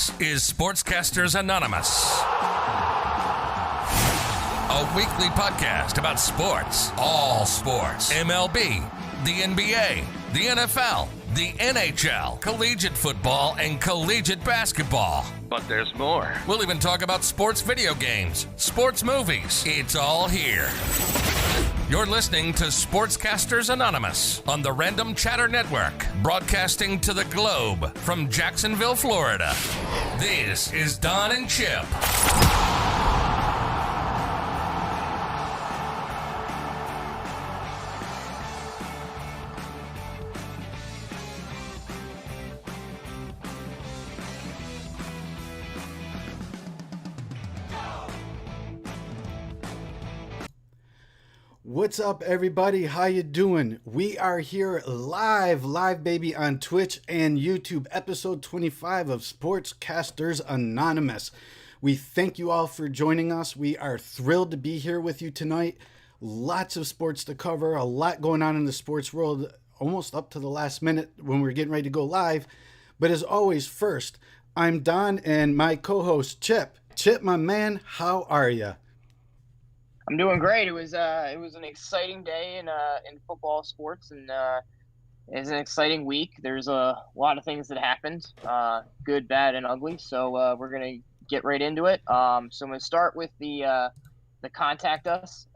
This is Sportscasters Anonymous, a weekly podcast about sports, all sports, MLB, the NBA, the NFL, the NHL, collegiate football, and collegiate basketball. But there's more. We'll even talk about sports video games, sports movies. It's all here. You're listening to Sportscasters Anonymous on the Random Chatter Network, broadcasting to the globe from Jacksonville, Florida. This is Don and Chip. What's up, everybody? How you doing? We are here live baby, on Twitch and YouTube, episode 25 of Sportscasters Anonymous. We thank you all for joining us. We are thrilled to be here with you tonight. Lots of sports to cover, a lot going on in the sports world, almost up to the last minute when we're getting ready to go live. But as always, first, I'm Don and my co-host Chip. Chip, my man, how are you? I'm doing great. It was an exciting day in football sports, and it's an exciting week. There's a lot of things that happened, good, bad, and ugly. So we're gonna get right into it. So I'm gonna start with the contact us.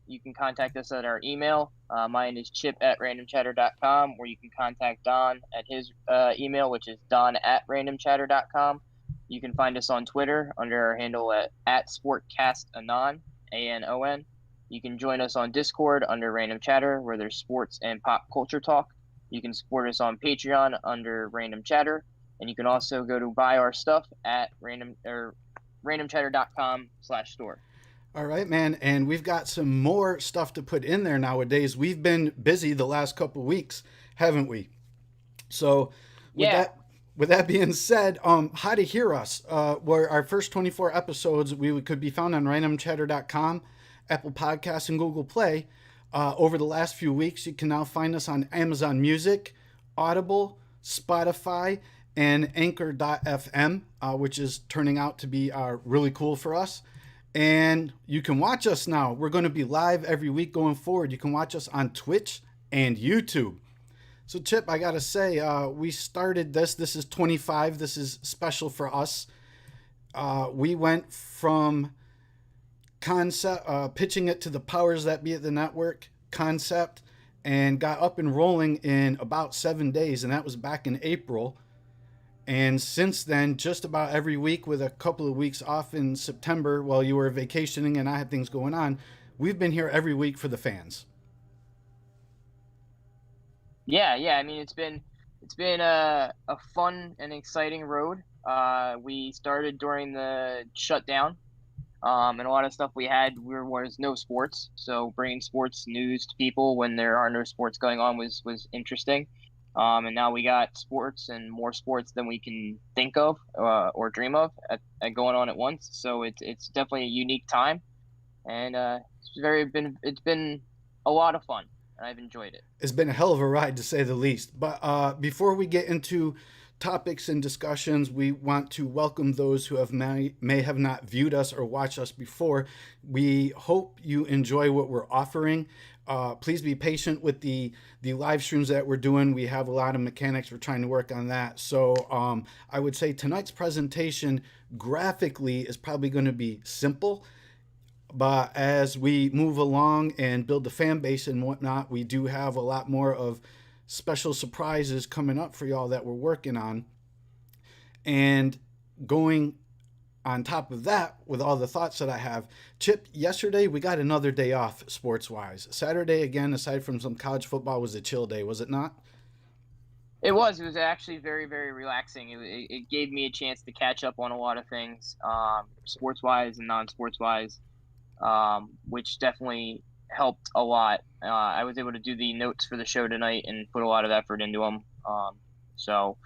You can contact us at our email. Mine is chip@randomchatter.com, or you can contact Don at his email, which is don@randomchatter.com. You can find us on Twitter under our handle at Sportcastanon. ANON. You can join us on Discord under Random Chatter, where there's sports and pop culture talk. You can support us on Patreon under Random Chatter, and you can also go to buy our stuff at randomchatter.com/store. All right, man, and we've got some more stuff to put in there nowadays. We've been busy the last couple weeks, haven't we? So with that being said, how to hear us. Where our first 24 episodes, we could be found on randomchatter.com, Apple Podcasts, and Google Play. Over the last few weeks, you can now find us on Amazon Music, Audible, Spotify, and Anchor.fm, which is turning out to be really cool for us. And you can watch us now. We're going to be live every week going forward. You can watch us on Twitch and YouTube. So, Chip, I got to say, we started this. This is 25. This is special for us. We went from concept, pitching it to the powers that be at the network, concept, and got up and rolling in about 7 days. And that was back in April. And since then, just about every week, with a couple of weeks off in September while you were vacationing and I had things going on, we've been here every week for the fans. Yeah. I mean, it's been a fun and exciting road. We started during the shutdown, and a lot of stuff we had was no sports. So bringing sports news to people when there are no sports going on was interesting. And now we got sports and more sports than we can think of or dream of at going on at once. So it's definitely a unique time, and it's been a lot of fun. I've enjoyed it. It's been a hell of a ride, to say the least. But before we get into topics and discussions, we want to welcome those who may have not viewed us or watched us before. We hope you enjoy what we're offering. Please be patient with the live streams that we're doing. We have a lot of mechanics. We're trying to work on that. So I would say tonight's presentation graphically is probably going to be simple. But as we move along and build the fan base and whatnot, we do have a lot more of special surprises coming up for y'all that we're working on. And going on top of that, with all the thoughts that I have, Chip, yesterday we got another day off sports-wise. Saturday, again, aside from some college football, was a chill day, was it not? It was actually very, very relaxing. It gave me a chance to catch up on a lot of things, sports-wise and non-sports-wise. Which definitely helped a lot. I was able to do the notes for the show tonight and put a lot of effort into them. So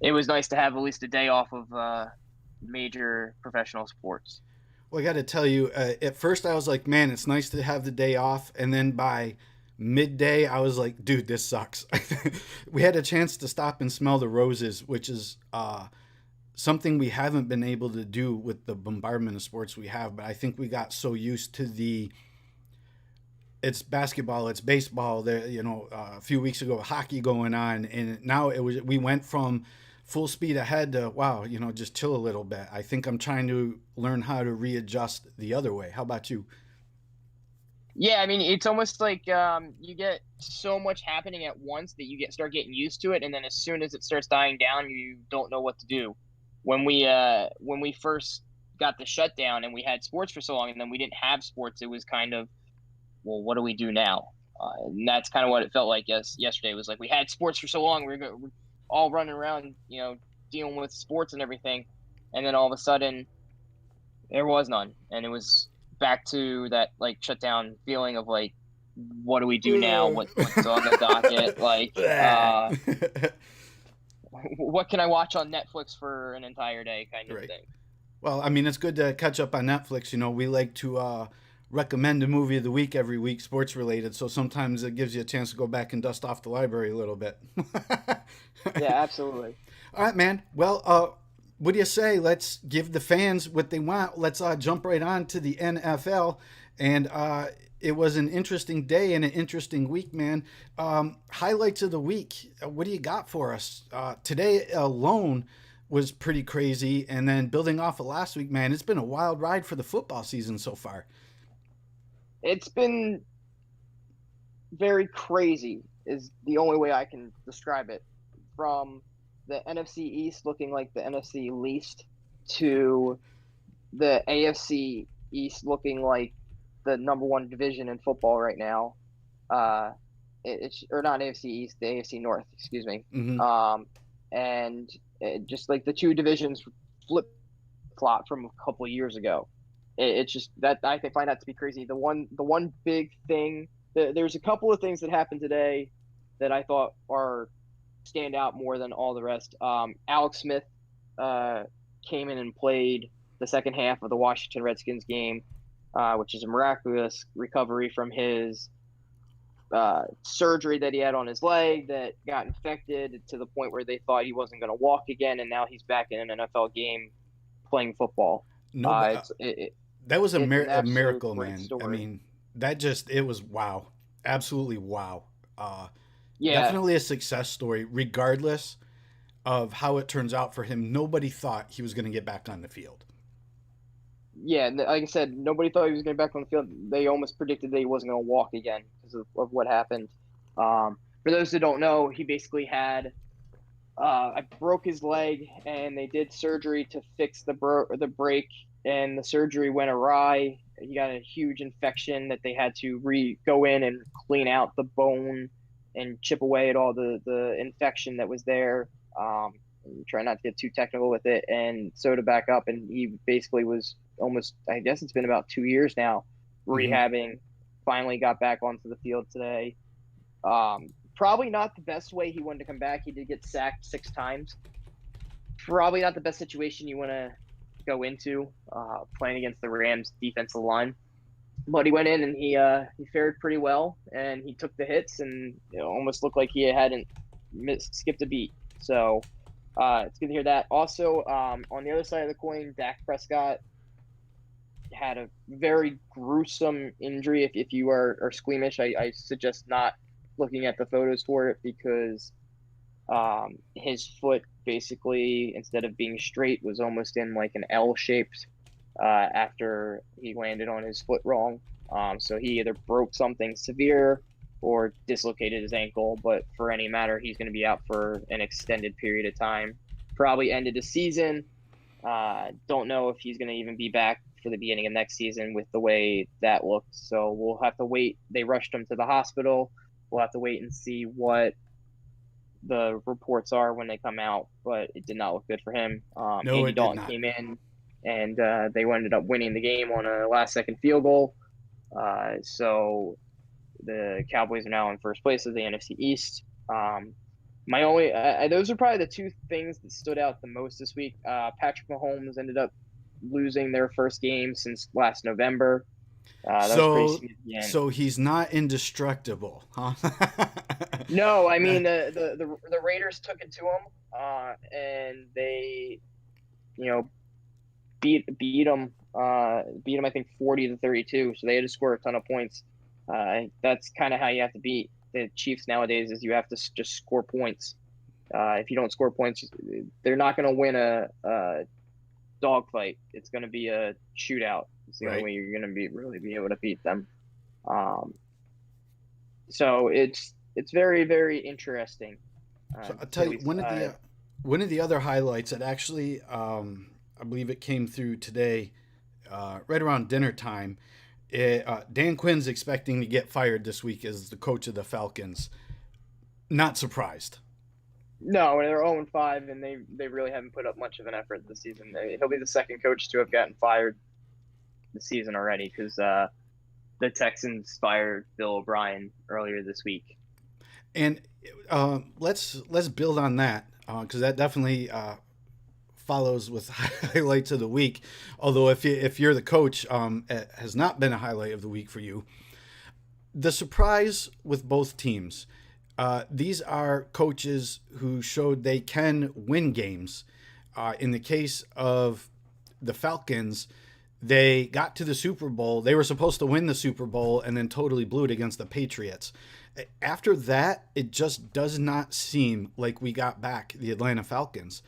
it was nice to have at least a day off of major professional sports. Well, I got to tell you, at first I was like, man, it's nice to have the day off. And then by midday, I was like, dude, this sucks. We had a chance to stop and smell the roses, which is something we haven't been able to do with the bombardment of sports we have. But I think we got so used to it's basketball, it's baseball. There, a few weeks ago, hockey going on, and now we went from full speed ahead to wow, just chill a little bit. I think I'm trying to learn how to readjust the other way. How about you? Yeah, I mean, it's almost like you get so much happening at once that you start getting used to it, and then as soon as it starts dying down, you don't know what to do. When we first got the shutdown and we had sports for so long, and then we didn't have sports, it was kind of, well, what do we do now? And that's kind of what it felt like yesterday. It was like we had sports for so long, we're all running around, dealing with sports and everything, and then all of a sudden, there was none, and it was back to that like shutdown feeling of like, what do we do now? What's on the docket? Like, what can I watch on Netflix for an entire day, kind of thing. Well, I mean, it's good to catch up on Netflix. We like to recommend a movie of the week every week, sports related. So sometimes it gives you a chance to go back and dust off the library a little bit. Yeah, absolutely. All right, man. Well, what do you say? Let's give the fans what they want. Let's jump right on to the NFL. And it was an interesting day and an interesting week, man. Highlights of the week. What do you got for us? Today alone was pretty crazy. And then building off of last week, man, it's been a wild ride for the football season so far. It's been very crazy is the only way I can describe it. From the NFC East looking like the NFC least to the AFC East looking like the number one division in football right now. It's or not AFC East, the AFC North, excuse me. Mm-hmm. And just like the two divisions flip-flop from a couple of years ago. It's just that I find that to be crazy. The one big thing, there's a couple of things that happened today that I thought stand out more than all the rest. Alex Smith came in and played the second half of the Washington Redskins game, which is a miraculous recovery from his surgery that he had on his leg that got infected to the point where they thought he wasn't going to walk again, and now he's back in an NFL game playing football. No, that was a miracle, man. Story. I mean, it was wow. Absolutely wow. Yeah. Definitely a success story, regardless of how it turns out for him. Nobody thought he was going to get back on the field. Yeah, like I said, nobody thought he was going to get back on the field. They almost predicted that he wasn't going to walk again because of what happened. For those that don't know, he basically had I broke his leg, and they did surgery to fix the break, and the surgery went awry. He got a huge infection that they had to go in and clean out the bone and chip away at all the infection that was there. Try not to get too technical with it, and sew it back up. And he basically was almost, I guess it's been about 2 years now, rehabbing. Finally got back onto the field today. Probably not the best way he wanted to come back. He did get sacked 6 times. Probably not the best situation you want to go into playing against the Rams defensive line. But he went in and he fared pretty well, and he took the hits, and it almost looked like he hadn't skipped a beat. So it's good to hear that. Also, on the other side of the coin, Dak Prescott had a very gruesome injury. If you are squeamish, I suggest not looking at the photos for it, because his foot basically, instead of being straight, was almost in like an L shaped after he landed on his foot wrong. So he either broke something severe or dislocated his ankle, but for any matter, he's going to be out for an extended period of time, probably ended the season. Don't know if he's going to even be back for the beginning of next season with the way that looked. So we'll have to wait. They rushed him to the hospital. We'll have to wait and see what the reports are when they come out, but it did not look good for him. Andy Dalton came in, and they ended up winning the game on a last-second field goal. So the Cowboys are now in first place of the NFC East. Those are probably the two things that stood out the most this week. Patrick Mahomes ended up losing their first game since last November. So he's not indestructible, huh? No, I mean the Raiders took it to him, and they beat them. I think 40-32. So they had to score a ton of points. That's kind of how you have to beat the Chiefs nowadays. Is you have to just score points. If you don't score points, they're not going to win a dogfight. It's going to be a shootout. It's the only way you're going to really be able to beat them. So it's very, very interesting. So I'll tell you one of the other highlights that actually I believe it came through today, right around dinner time. Dan Quinn's expecting to get fired this week as the coach of the Falcons. Not surprised. No, they're 0-5, and they really haven't put up much of an effort this season. He'll be the second coach to have gotten fired this season already, because the Texans fired Bill O'Brien earlier this week. And let's build on that, because that definitely follows with highlights of the week. Although if you're the coach, it has not been a highlight of the week for you. The surprise with both teams. These are coaches who showed they can win games. In the case of the Falcons, they got to the Super Bowl. They were supposed to win the Super Bowl and then totally blew it against the Patriots. After that, it just does not seem like we got back the Atlanta Falcons.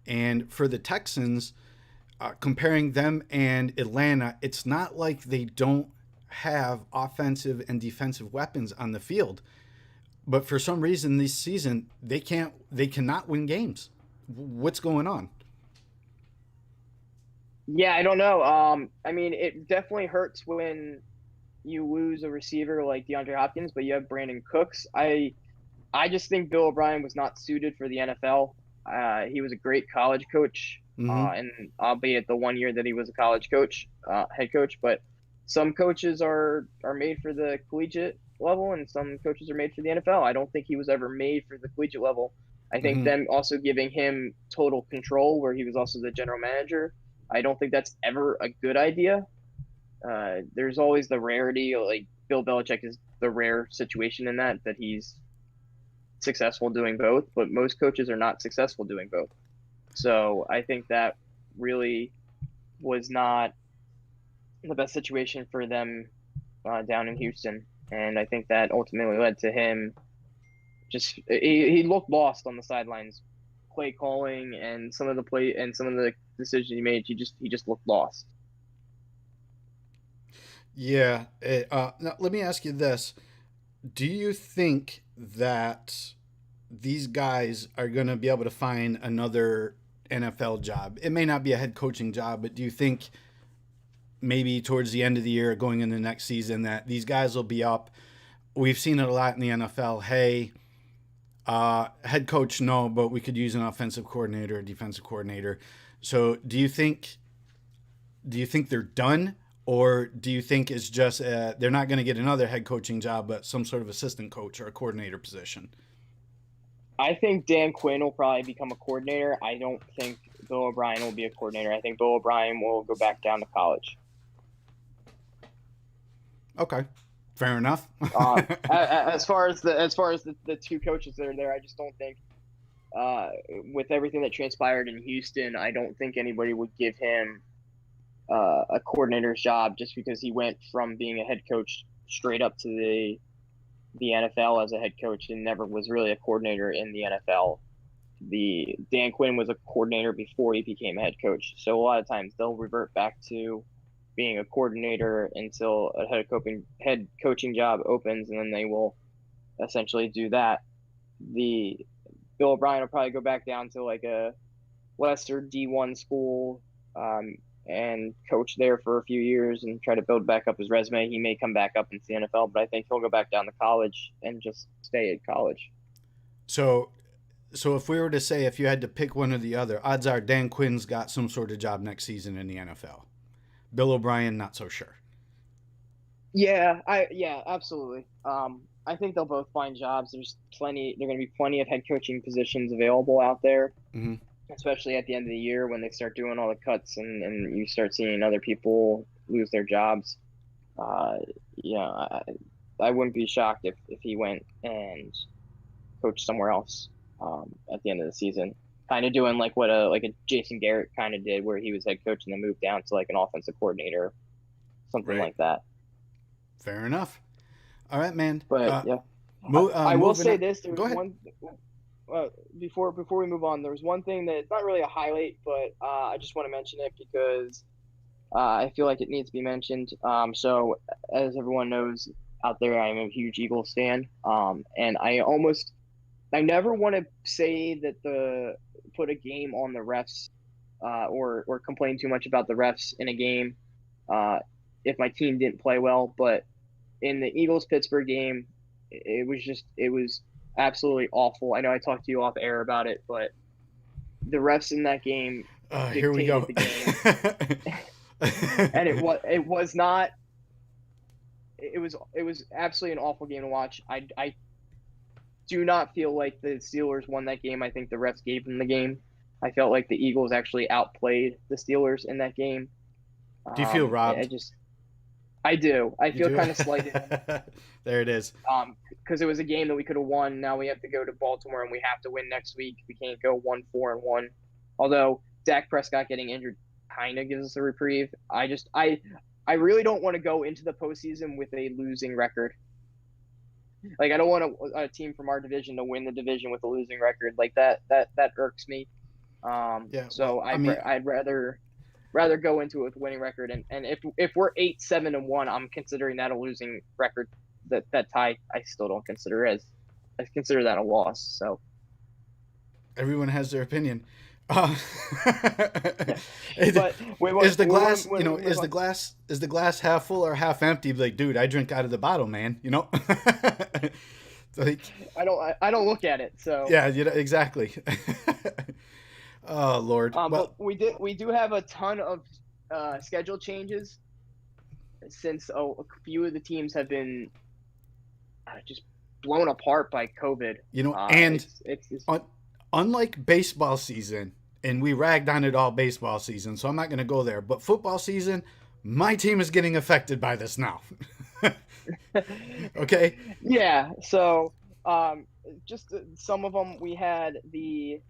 And for the Texans, comparing them and Atlanta, it's not like they don't have offensive and defensive weapons on the field. But for some reason this season, they cannot win games. What's going on? Yeah, I don't know. I mean, it definitely hurts when you lose a receiver like DeAndre Hopkins, but you have Brandon Cooks. I just think Bill O'Brien was not suited for the NFL. He was a great college coach, and albeit the 1 year that he was a college coach, head coach, but some coaches are made for the collegiate level, and some coaches are made for the NFL. I don't think he was ever made for the collegiate level. I think them also giving him total control, where he was also the general manager, I don't think that's ever a good idea. There's always the rarity, like Bill Belichick is the rare situation in that he's successful doing both, but most coaches are not successful doing both. So I think that really was not the best situation for them down in Houston. And I think that ultimately led to him he looked lost on the sidelines, play calling and some of the decisions he made. He just looked lost. Yeah. Now let me ask you this: do you think that these guys are going to be able to find another NFL job? It may not be a head coaching job, but do you think maybe towards the end of the year, going into the next season, that these guys will be up? We've seen it a lot in the NFL. Hey, head coach, no, but we could use an offensive coordinator, a defensive coordinator. So do you think they're done? Or do you think it's just they're not going to get another head coaching job, but some sort of assistant coach or a coordinator position? I think Dan Quinn will probably become a coordinator. I don't think Bill O'Brien will be a coordinator. I think Bill O'Brien will go back down to college. Okay, fair enough. As far as the two coaches that are there, I just don't think, with everything that transpired in Houston, I don't think anybody would give him a coordinator's job just because he went from being a head coach straight up to the NFL as a head coach and never was really a coordinator in the NFL. Dan Quinn was a coordinator before he became a head coach. So a lot of times they'll revert back to being a coordinator until a head coaching job opens, and then they will essentially do that. Bill O'Brien will probably go back down to like a lesser D1 school, and coach there for a few years and try to build back up his resume. He may come back up into the NFL, but I think he'll go back down to college and just stay at college. So if we were to say, if you had to pick one or the other, odds are Dan Quinn's got some sort of job next season in the NFL. Bill O'Brien, not so sure. Yeah, absolutely. I think they'll both find jobs. There are going to be plenty of head coaching positions available out there. Mm-hmm. Especially at the end of the year when they start doing all the cuts and you start seeing other people lose their jobs. I wouldn't be shocked if he went and coached somewhere else at the end of the season. kind of doing like what a Jason Garrett kind of did, where he was head coach and then moved down to like an offensive coordinator, something like that. Fair enough. All right, man. But I will say this. There was one before we move on. There was one thing that's not really a highlight, but I just want to mention it because I feel like it needs to be mentioned. So as everyone knows out there, I am a huge Eagles fan. And I never want to say that put a game on the refs, or complain too much about the refs in a game, if my team didn't play well. But in the Eagles-Pittsburgh game, it was absolutely awful. I know I talked to you off air about it, but the refs in that game here we go. the game. And it was absolutely an awful game to watch. I do not feel like the Steelers won that game. I think the refs gave them the game. I felt like the Eagles actually outplayed the Steelers in that game. Do you feel robbed? I do. I feel kind of slighted. There it is. Because it was a game that we could have won. Now we have to go to Baltimore and we have to win next week. We can't go 1-4-1. Although Dak Prescott getting injured kind of gives us a reprieve. I really don't want to go into the postseason with a losing record. Like, I don't want a team from our division to win the division with a losing record. Like that irks me. So I'd rather go into it with a winning record. And if we're 8-7-1, I'm considering that a losing record. That tie I still don't consider I consider that a loss. So everyone has their opinion. Is the glass half full or half empty? Like, dude, I drink out of the bottle, man. Like, I don't look at it. So yeah, exactly. Oh Lord. But we do have a ton of schedule changes since a few of the teams have been just blown apart by COVID. And unlike baseball season, and we ragged on it all baseball season, so I'm not going to go there. But football season, my team is getting affected by this now. Okay. Yeah. So just some of them, we had we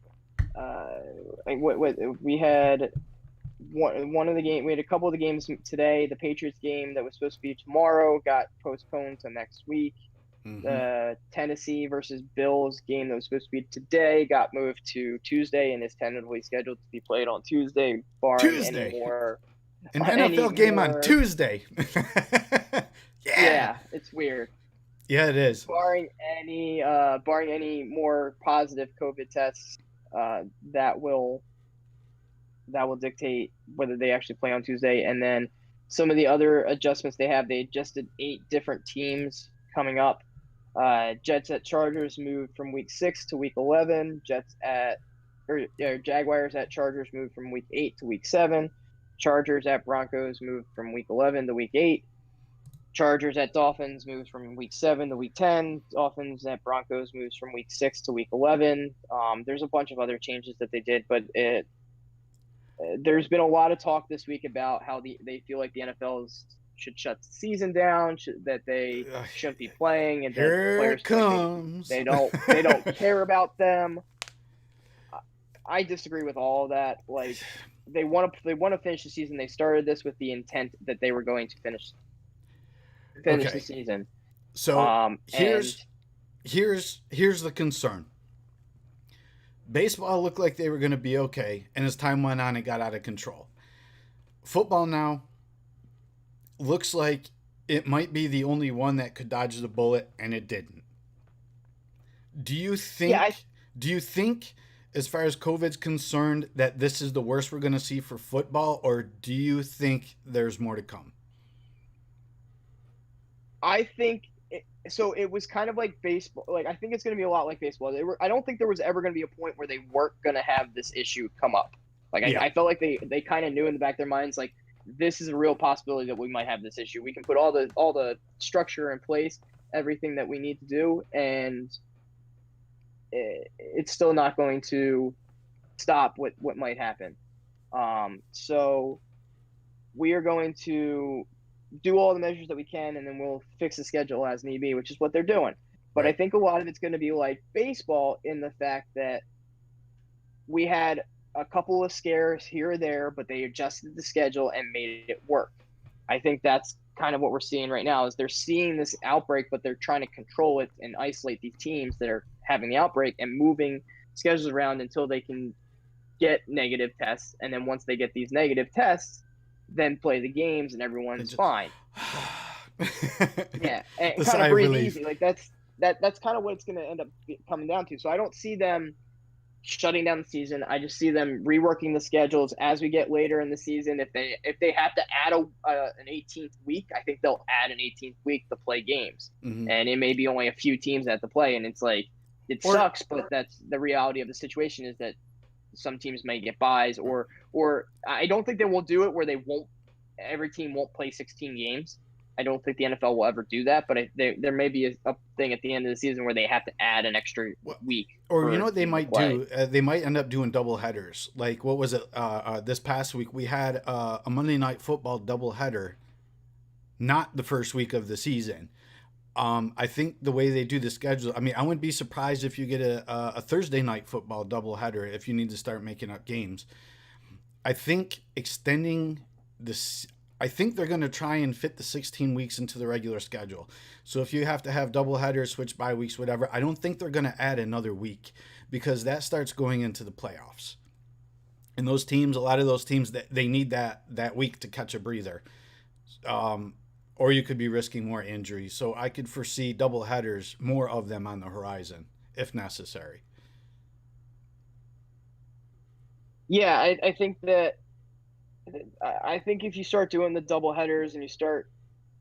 had one of the game. We had a couple of the games today. The Patriots game that was supposed to be tomorrow got postponed to next week. Mm-hmm. The Tennessee versus Bills game that was supposed to be today got moved to Tuesday and is tentatively scheduled to be played on Tuesday, barring any more. An NFL game on Tuesday. Yeah, it's weird. Yeah, it is. Barring any more positive COVID tests, that will dictate whether they actually play on Tuesday. And then some of the other adjustments they adjusted 8 different teams coming up. Jets at Chargers moved from week 6 to week 11. Jaguars at Chargers moved from week 8 to week 7. Chargers at Broncos moved from week 11 to week 8. Chargers at Dolphins moves from week 7 to week 10. Dolphins at Broncos moves from week 6 to week 11. There's a bunch of other changes that they did, but there's been a lot of talk this week about how they feel like the NFL should shut the season down, that they shouldn't be playing, and that players comes. They don't care about them. I disagree with all of that. Like, they want to finish the season. They started this with the intent that they were going to finish the season. So here's the concern. Baseball looked like they were going to be okay, and as time went on, it got out of control. Football now looks like it might be the only one that could dodge the bullet, and it didn't. Do you think, as far as COVID's concerned, that this is the worst we're going to see for football, or do you think there's more to come? I think so. It was kind of like baseball. Like, I think it's going to be a lot like baseball. I don't think there was ever going to be a point where they weren't going to have this issue come up. Like, I felt like they kind of knew in the back of their minds, like, this is a real possibility that we might have this issue. We can put all the structure in place, everything that we need to do, and it's still not going to stop what might happen. So we are going to do all the measures that we can, and then we'll fix the schedule as need be, which is what they're doing. But I think a lot of it's going to be like baseball in the fact that we had a couple of scares here or there, but they adjusted the schedule and made it work. I think that's kind of what we're seeing right now is they're seeing this outbreak, but they're trying to control it and isolate these teams that are having the outbreak and moving schedules around until they can get negative tests. And then once they get these negative tests, then play the games and everyone's fine. Yeah, and kind of breathe easy. Like that's kind of what it's going to end up coming down to. So I don't see them shutting down the season. I just see them reworking the schedules as we get later in the season. If they have to add an 18th week, I think they'll add an 18th week to play games, and it may be only a few teams that have to play. And it's like sucks, but that's the reality of the situation. Is that some teams may get buys, or I don't think they will do it where every team won't play 16 games. I don't think the NFL will ever do that, but there may be a thing at the end of the season where they have to add an extra week. Or you know what they might do? They might end up doing double headers. Like what was it? This past week we had a Monday Night Football double header, not the first week of the season. I think the way they do the schedule, I mean, I wouldn't be surprised if you get a Thursday Night Football double header if you need to start making up games. I think extending this. I think they're going to try and fit the 16 weeks into the regular schedule. So if you have to have double headers, switch bye weeks, whatever, I don't think they're going to add another week because that starts going into the playoffs. And those teams, a lot of those teams, they need that week to catch a breather. Or you could be risking more injuries. So I could foresee double headers, more of them on the horizon, if necessary. Yeah, I think that. I think if you start doing the double headers and you start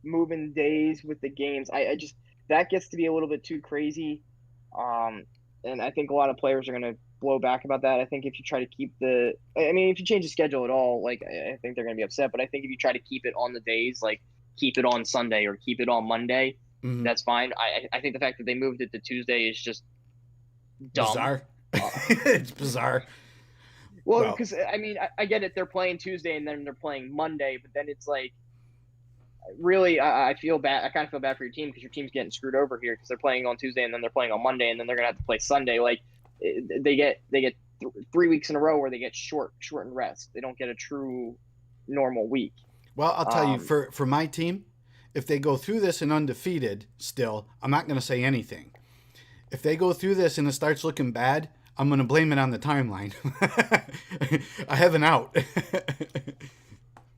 moving days with the games, I just that gets to be a little bit too crazy, and I think a lot of players are going to blow back about that. I think if you try to keep if you change the schedule at all, like I think they're going to be upset. But I think if you try to keep it on the days, like keep it on Sunday or keep it on Monday, that's fine. I think the fact that they moved it to Tuesday is just dumb. Bizarre. It's bizarre. Well, because I get it. They're playing Tuesday and then they're playing Monday, but then it's like, really, I feel bad. I kind of feel bad for your team because your team's getting screwed over here because they're playing on Tuesday and then they're playing on Monday and then they're gonna have to play Sunday. Like, they get 3 weeks in a row where they get shortened rest. They don't get a true normal week. Well, I'll tell you, for my team, if they go through this and undefeated, still, I'm not gonna say anything. If they go through this and it starts looking bad, I'm going to blame it on the timeline. I have an out.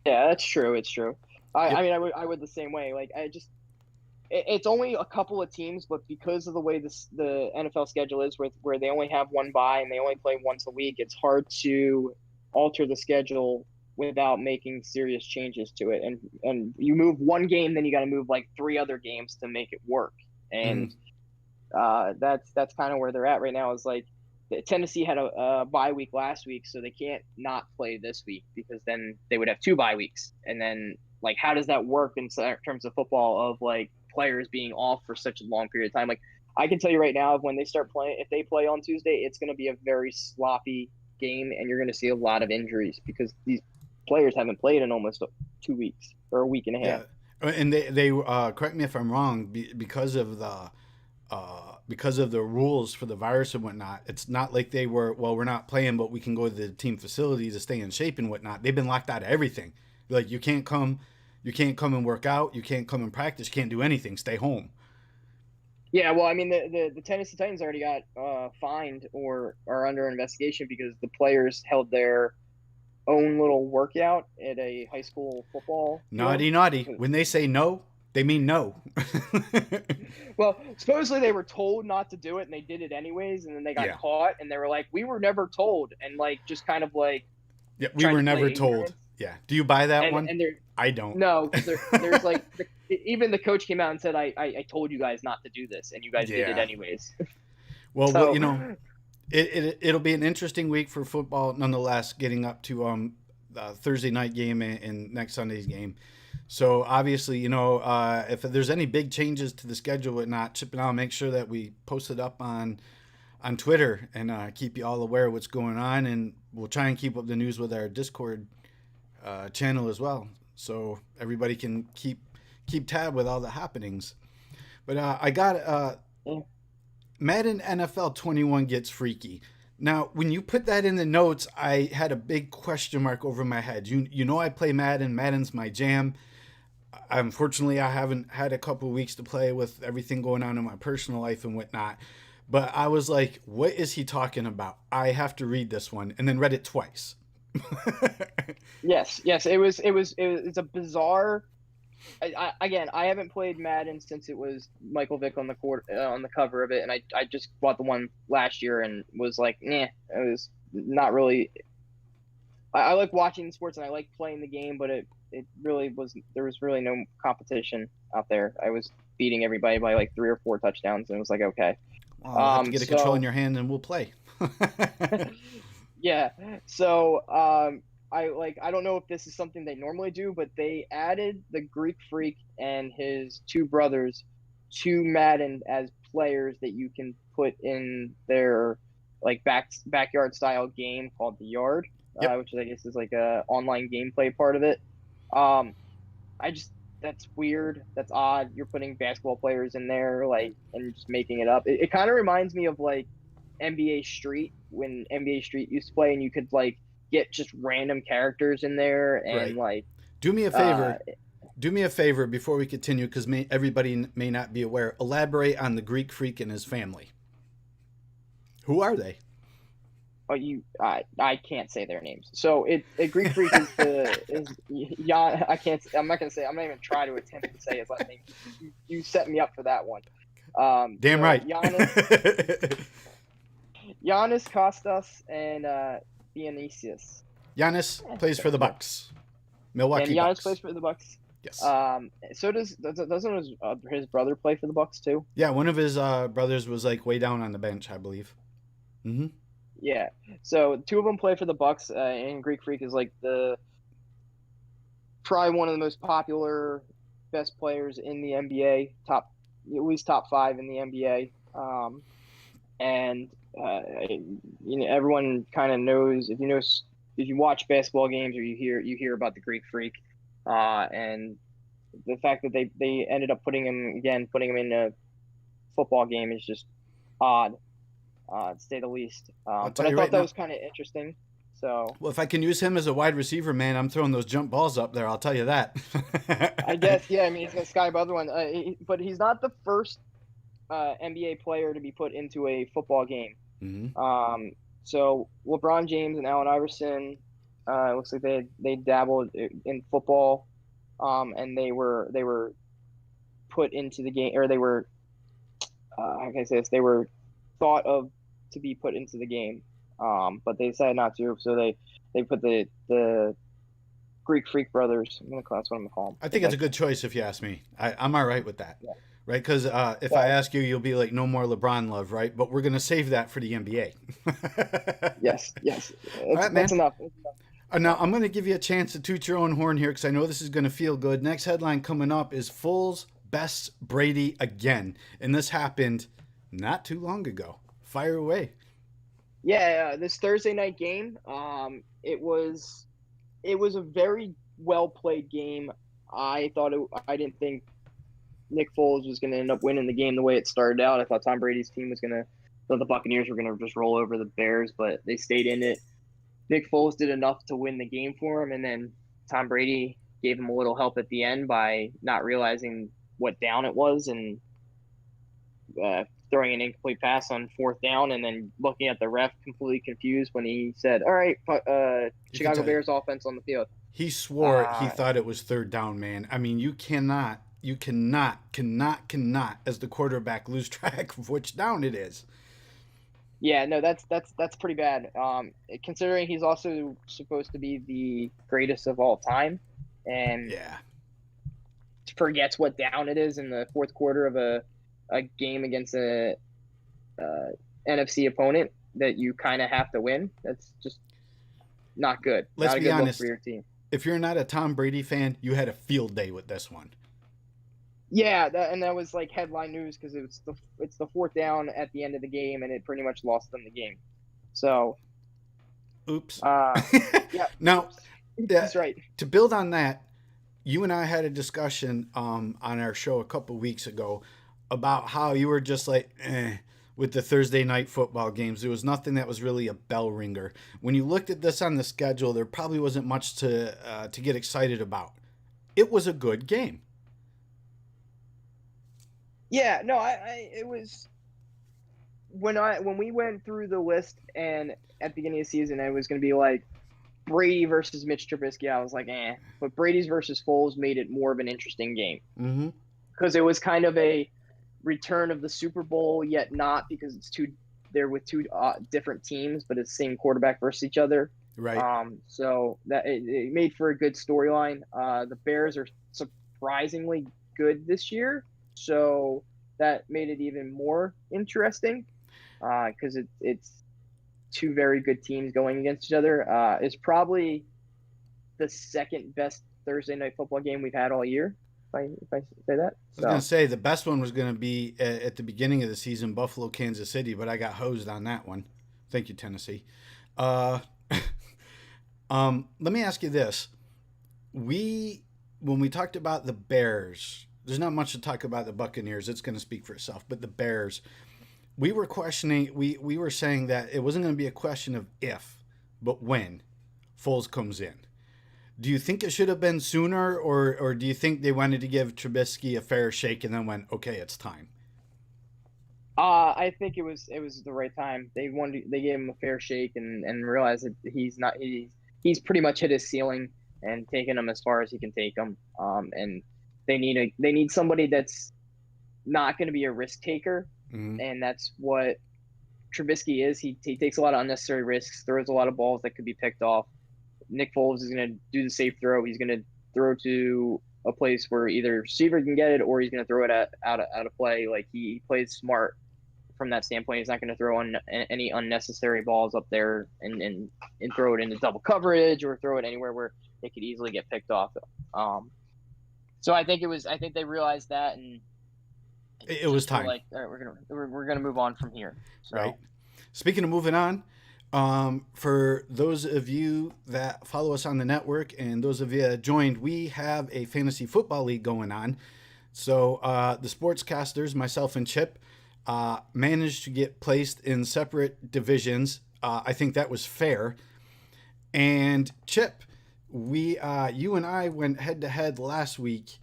Yeah, that's true. It's true. I would the same way. Like, it's only a couple of teams, but because of the way the NFL schedule is where they only have one bye and they only play once a week, it's hard to alter the schedule without making serious changes to it. And you move one game, then you got to move like 3 other games to make it work. And that's kind of where they're at right now is like, Tennessee had a bye week last week, so they can't not play this week because then they would have 2 bye weeks. And then, like, how does that work in terms of football of, like, players being off for such a long period of time? Like, I can tell you right now, when they start playing, if they play on Tuesday, it's going to be a very sloppy game, and you're going to see a lot of injuries because these players haven't played in almost 2 weeks or a week and a half. Yeah. And they correct me if I'm wrong, because of the rules for the virus and whatnot, it's not like they were, we're not playing, but we can go to the team facility to stay in shape and whatnot. They've been locked out of everything. Like, you can't come and work out. You can't come and practice. You can't do anything. Stay home. Yeah, well, I mean, the Tennessee Titans already got fined or are under investigation because the players held their own little workout at a high school football. Naughty. When they say no, they mean no. Well, supposedly they were told not to do it, and they did it anyways, and then they got caught, and they were like, "We were never told," and like just kind of like, yeah, we were never told. Yeah, do you buy that one? And I don't. No, there's like even the coach came out and said, "I told you guys not to do this, and you guys did it anyways." Well, so, you know, it'll be an interesting week for football, nonetheless. Getting up to the Thursday night game and next Sunday's game. So obviously, you know, if there's any big changes to the schedule or whatnot, Chip and I'll make sure that we post it up on Twitter and keep you all aware of what's going on. And we'll try and keep up the news with our Discord channel as well, so everybody can keep tab with all the happenings. But I got Madden NFL 21 gets freaky. Now, when you put that in the notes, I had a big question mark over my head. You know I play Madden. Madden's my jam. Unfortunately, I haven't had a couple of weeks to play with everything going on in my personal life and whatnot. But I was like, what is he talking about? I have to read this one, and then read it twice. Yes. It's a bizarre. Again, I haven't played Madden since it was Michael Vick on the cover of it, and I just bought the one last year and was like, nah, it was not really. I like watching sports and I like playing the game, but it really was, there was really no competition out there. I was beating everybody by like 3 or 4 touchdowns, and it was like, okay. Well, I'll have to get a control in your hand and we'll play. Yeah. So I don't know if this is something they normally do, but they added the Greek Freak and his 2 brothers to Madden as players that you can put in their like backyard style game called the Yard, Yep. which I guess is like a online gameplay part of it. I just, that's weird. That's odd. You're putting basketball players in there, like, and just making it up. It kind of reminds me of like NBA Street, when NBA Street used to play, and you could like get just random characters in there and Right. like. Do me a favor. Do me a favor before we continue, because everybody may not be aware. Elaborate on the Greek Freak and his family. Who are they? Oh, I can't say their names. So Greek Freak is Jan. I'm not gonna say. I'm not even try to attempt to say his last name. You set me up for that one. Damn so right. Giannis Kostas and Dionysius. Giannis plays for the Bucks. Milwaukee And Giannis Bucks. plays for the Bucks. Yes. So doesn't his brother play for the Bucks too? Yeah, one of his brothers was like way down on the bench, I believe. Mm-hmm. Yeah. So 2 of them play for the Bucks, and Greek Freak is like probably one of the most popular, best players in the NBA. At least top 5 in the NBA. And everyone kind of knows, if you watch basketball games or you hear about the Greek Freak, and the fact that they ended up putting him in a football game is just odd, to say the least. But I thought that was kind of interesting. So, well, if I can use him as a wide receiver, man, I'm throwing those jump balls up there. I'll tell you that. I guess, yeah. I mean, he's got Sky above the one, but he's not the first NBA player to be put into a football game. Mm-hmm. So LeBron James and Allen Iverson, looks like they dabbled in football, and they were put into the game, or they were, how can I say this? They were thought of to be put into the game, but they decided not to. So they put the Greek Freak brothers. That's what I'm gonna call them. I think it's a good choice, if you ask me. I'm all right with that. Yeah. Right? Because if I ask you, you'll be like, no more LeBron love, right? But we're going to save that for the NBA. Yes. Right, That's enough. Now, I'm going to give you a chance to toot your own horn here, because I know this is going to feel good. Next headline coming up is Foles bests Brady again. And this happened not too long ago. Fire away. Yeah, this Thursday night game, it was a very well played game. I didn't think Nick Foles was going to end up winning the game the way it started out. I thought Tom Brady's team the Buccaneers were going to just roll over the Bears, but they stayed in it. Nick Foles did enough to win the game for him, and then Tom Brady gave him a little help at the end by not realizing what down it was and throwing an incomplete pass on 4th down, and then looking at the ref completely confused when he said, all right, Chicago Bears offense on the field. He swore he thought it was 3rd down, man. I mean, you cannot, as the quarterback, lose track of which down it is. Yeah, no, that's pretty bad. Considering he's also supposed to be the greatest of all time, and forgets what down it is in the 4th quarter of a game against a NFC opponent that you kind of have to win. That's just not good. Let's not a be good honest. Look for your team. If you're not a Tom Brady fan, you had a field day with this one. Yeah, that was like headline news, because it's the 4th down at the end of the game, and it pretty much lost them the game. So, oops. Yeah. Now, that's right. To build on that, you and I had a discussion on our show a couple weeks ago about how you were just like, with the Thursday night football games. There was nothing that was really a bell ringer. When you looked at this on the schedule, there probably wasn't much to get excited about. It was a good game. Yeah, no, it was when we went through the list, and at the beginning of the season it was going to be like Brady versus Mitch Trubisky. I was like, but Brady's versus Foles made it more of an interesting game because it was kind of a return of the Super Bowl, yet not, because they're with two different teams, but it's the same quarterback versus each other. Right. So that it made for a good storyline. The Bears are surprisingly good this year, so that made it even more interesting because it's two very good teams going against each other. It's probably the second best Thursday night football game we've had all year, if I say that. I was going to say the best one was going to be at the beginning of the season, Buffalo, Kansas City, but I got hosed on that one. Thank you, Tennessee. Let me ask you this. When we talked about the Bears, there's not much to talk about the Buccaneers. It's going to speak for itself. But the Bears, we were questioning, we were saying that it wasn't going to be a question of if, but when Foles comes in. Do you think it should have been sooner, or do you think they wanted to give Trubisky a fair shake and then went, okay, it's time? I think it was the right time. They gave him a fair shake and realized that he's pretty much hit his ceiling and taken him as far as he can take him. And they need somebody that's not going to be a risk taker, and that's what Trubisky is. He takes a lot of unnecessary risks, throws a lot of balls that could be picked off. Nick Foles is going to do the safe throw. He's going to throw to a place where either receiver can get it, or he's going to throw it out of play. Like, he plays smart from that standpoint. He's not going to throw on any unnecessary balls up there and throw it into double coverage or throw it anywhere where it could easily get picked off. So I think they realized that, and it was time. Like, all right, we're gonna move on from here. So. Right. Speaking of moving on, for those of you that follow us on the network and those of you that joined, we have a fantasy football league going on. So the Sportscasters, myself and Chip, managed to get placed in separate divisions. I think that was fair. And Chip, you and I went head to head last week,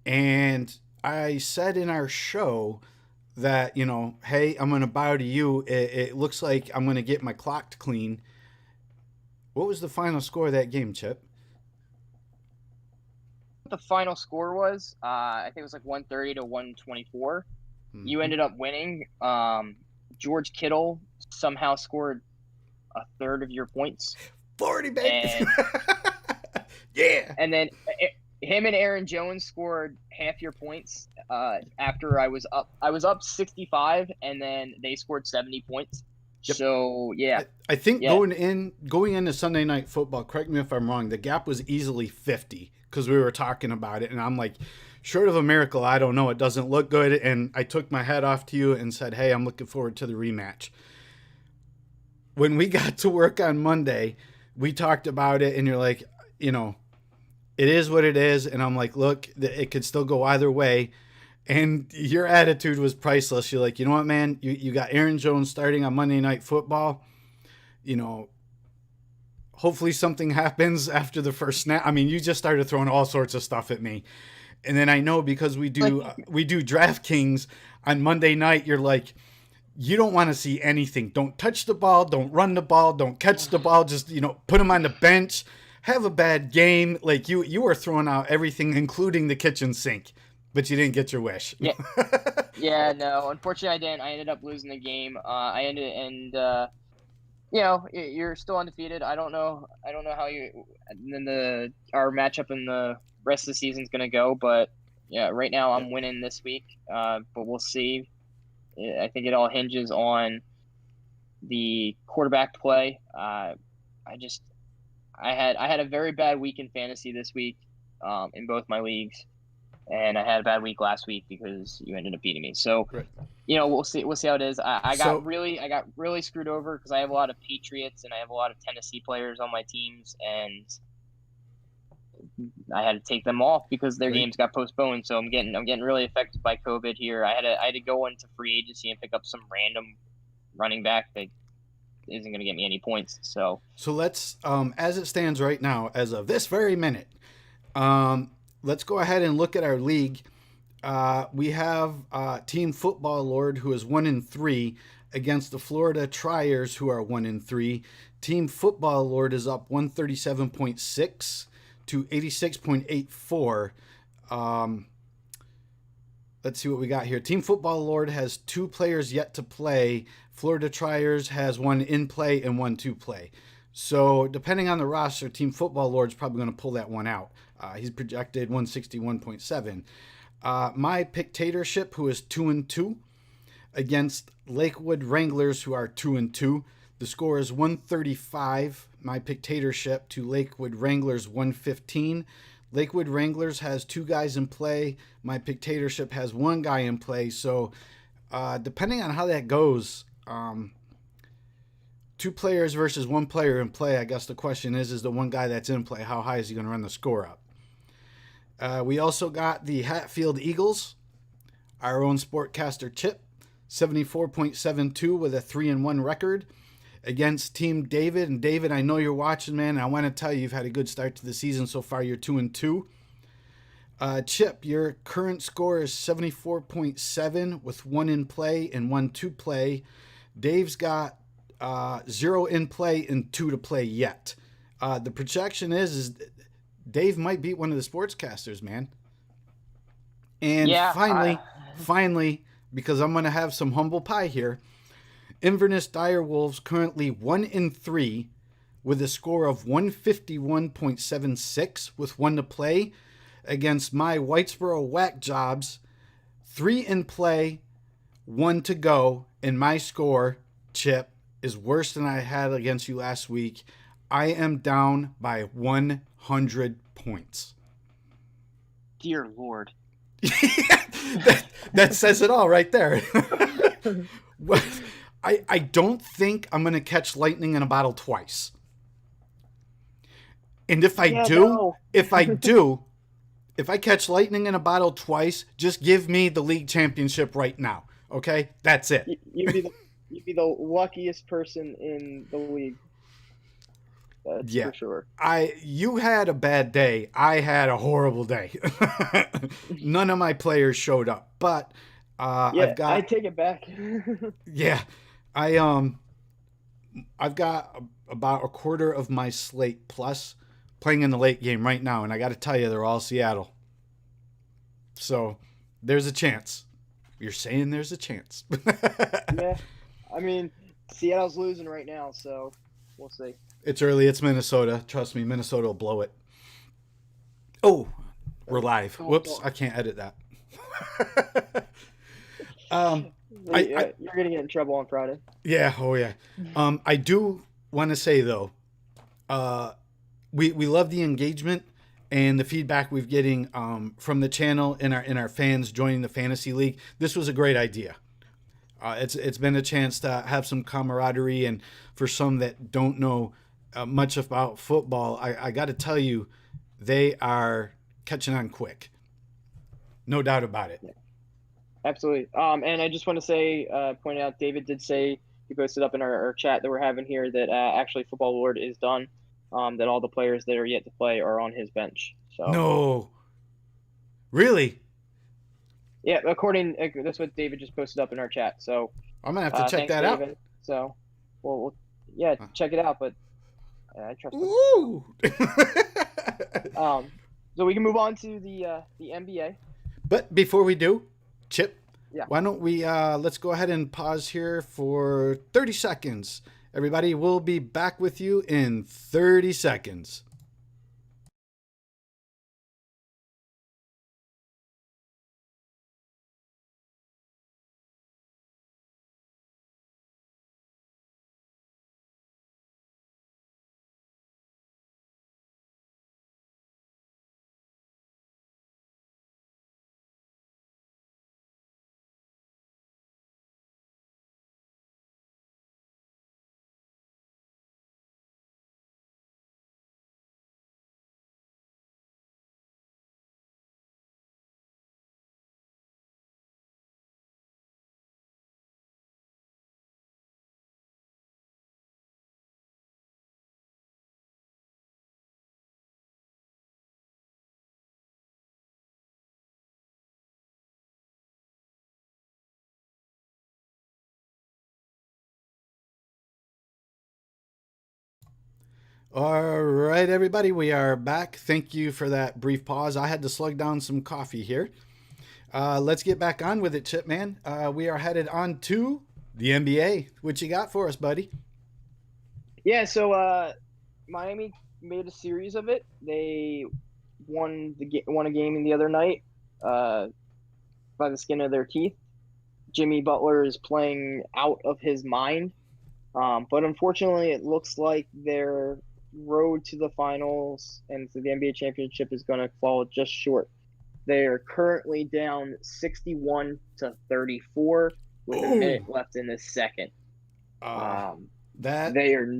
and I said in our show that, hey, I'm going to bow to you. It looks like I'm going to get my clock clean. What was the final score of that game, Chip? The final score was, I think it was like 130 to 124. Mm-hmm. You ended up winning. George Kittle somehow scored a third of your points. 40, baby. Yeah. And then him and Aaron Jones scored half your points after I was up 65, and then they scored 70 points. Yep. So, yeah. I think going into Sunday Night Football, correct me if I'm wrong, the gap was easily 50 because we were talking about it, and I'm like, short of a miracle, I don't know. It doesn't look good, and I took my hat off to you and said, hey, I'm looking forward to the rematch. When we got to work on Monday, we talked about it, and you're like, it is what it is. And I'm like, look, it could still go either way. And your attitude was priceless. You're like, you know what, man? You got Aaron Jones starting on Monday Night Football. Hopefully something happens after the first snap. I mean, you just started throwing all sorts of stuff at me. And then I know because we do DraftKings on Monday night, you're like, you don't want to see anything. Don't touch the ball. Don't run the ball. Don't catch the ball. Just, put them on the bench. Have a bad game. Like you were throwing out everything, including the kitchen sink, but you didn't get your wish. Yeah. Yeah, no, unfortunately I didn't. I ended up losing the game. You're still undefeated. I don't know how our matchup in the rest of the season is going to go, but yeah, right now I'm winning this week. But we'll see. I think it all hinges on the quarterback play. I had a very bad week in fantasy this week, in both my leagues, and I had a bad week last week because you ended up beating me. So, right. We'll see how it is. I got really screwed over because I have a lot of Patriots and I have a lot of Tennessee players on my teams, and I had to take them off because their Right. games got postponed. So I'm getting really affected by COVID here. I had to go into free agency and pick up some random running back that isn't going to get me any points. So let's, as it stands right now, as of this very minute, let's go ahead and look at our league. We have Team Football Lord, who is 1-3, against the Florida Triers, who are 1-3. Team Football Lord is up 137.6 to 86.84. Let's see what we got here. Team Football Lord has 2 players yet to play. Florida Triers has 1 in play and 1 to play. So depending on the roster, Team Football Lord's probably going to pull that one out. He's projected 161.7. My Pictatorship, who is 2-2, against Lakewood Wranglers, who are 2-2. The score is 135. My Pictatorship to Lakewood Wranglers 115. Lakewood Wranglers has 2 guys in play. My Pictatorship has 1 guy in play. So depending on how that goes, 2 players versus 1 player in play, I guess the question is the one guy that's in play, how high is he going to run the score up? We also got the Hatfield Eagles, our own Sportcaster Chip, 74.72 with a 3-1 record against Team David. And David, I know you're watching, man. I want to tell you, you've had a good start to the season so far. You're 2-2. Chip, your current score is 74.7 with 1 in play and 1 to play. Dave's got 0 in play and 2 to play yet. The projection is Dave might beat one of the Sportscasters, man. And yeah, finally, because I'm going to have some humble pie here, Inverness Direwolves currently 1-3 with a score of 151.76 with 1 to play against my Whitesboro Whack Jobs, 3 in play, 1 to go, and my score, Chip, is worse than I had against you last week. I am down by 100 points. Dear Lord. that says it all right there. I don't think I'm going to catch lightning in a bottle twice. And if I catch lightning in a bottle twice, just give me the league championship right now. Okay? That's it. You'd be the luckiest person in the league. That's for sure. You had a bad day. I had a horrible day. None of my players showed up, but I take it back. Yeah, I've got about a quarter of my slate plus playing in the late game right now, and I got to tell you, they're all Seattle. So there's a chance. You're saying there's a chance. Yeah, I mean, Seattle's losing right now, so we'll see. It's early. It's Minnesota. Trust me, Minnesota will blow it. Oh, we're live. Whoops, I can't edit that. You're going to get in trouble on Friday. Yeah, oh yeah. I do want to say, though, we love the engagement and the feedback we're getting from the channel and our fans joining the Fantasy League. This was a great idea. It's been a chance to have some camaraderie, and for some that don't know much about football, I got to tell you, they are catching on quick. No doubt about it. Yeah. Absolutely. And I just want to say, point out, David did say, he posted up in our chat that we're having here, that actually Football Lord is done, that all the players that are yet to play are on his bench. So no. Really? Yeah, that's what David just posted up in our chat. So I'm going to have to check that David. out. So, we'll check it out, but I trust him. Woo! So we can move on to the NBA. But before we do, Chip, yeah. Why don't we let's go ahead and pause here for 30 seconds. Everybody, we'll be back with you in 30 seconds. All right, everybody, we are back. Thank you for that brief pause. I had to slug down some coffee here. Let's get back on with it, Chip, man. We are headed on to the NBA. What you got for us, buddy? Yeah, so Miami made a series of it. They won a game the other night uh, by the skin of their teeth. Jimmy Butler is playing out of his mind. But unfortunately, it looks like their road to the finals and to the NBA championship is going to fall just short. They are currently down 61-34 with a minute left in the second. They are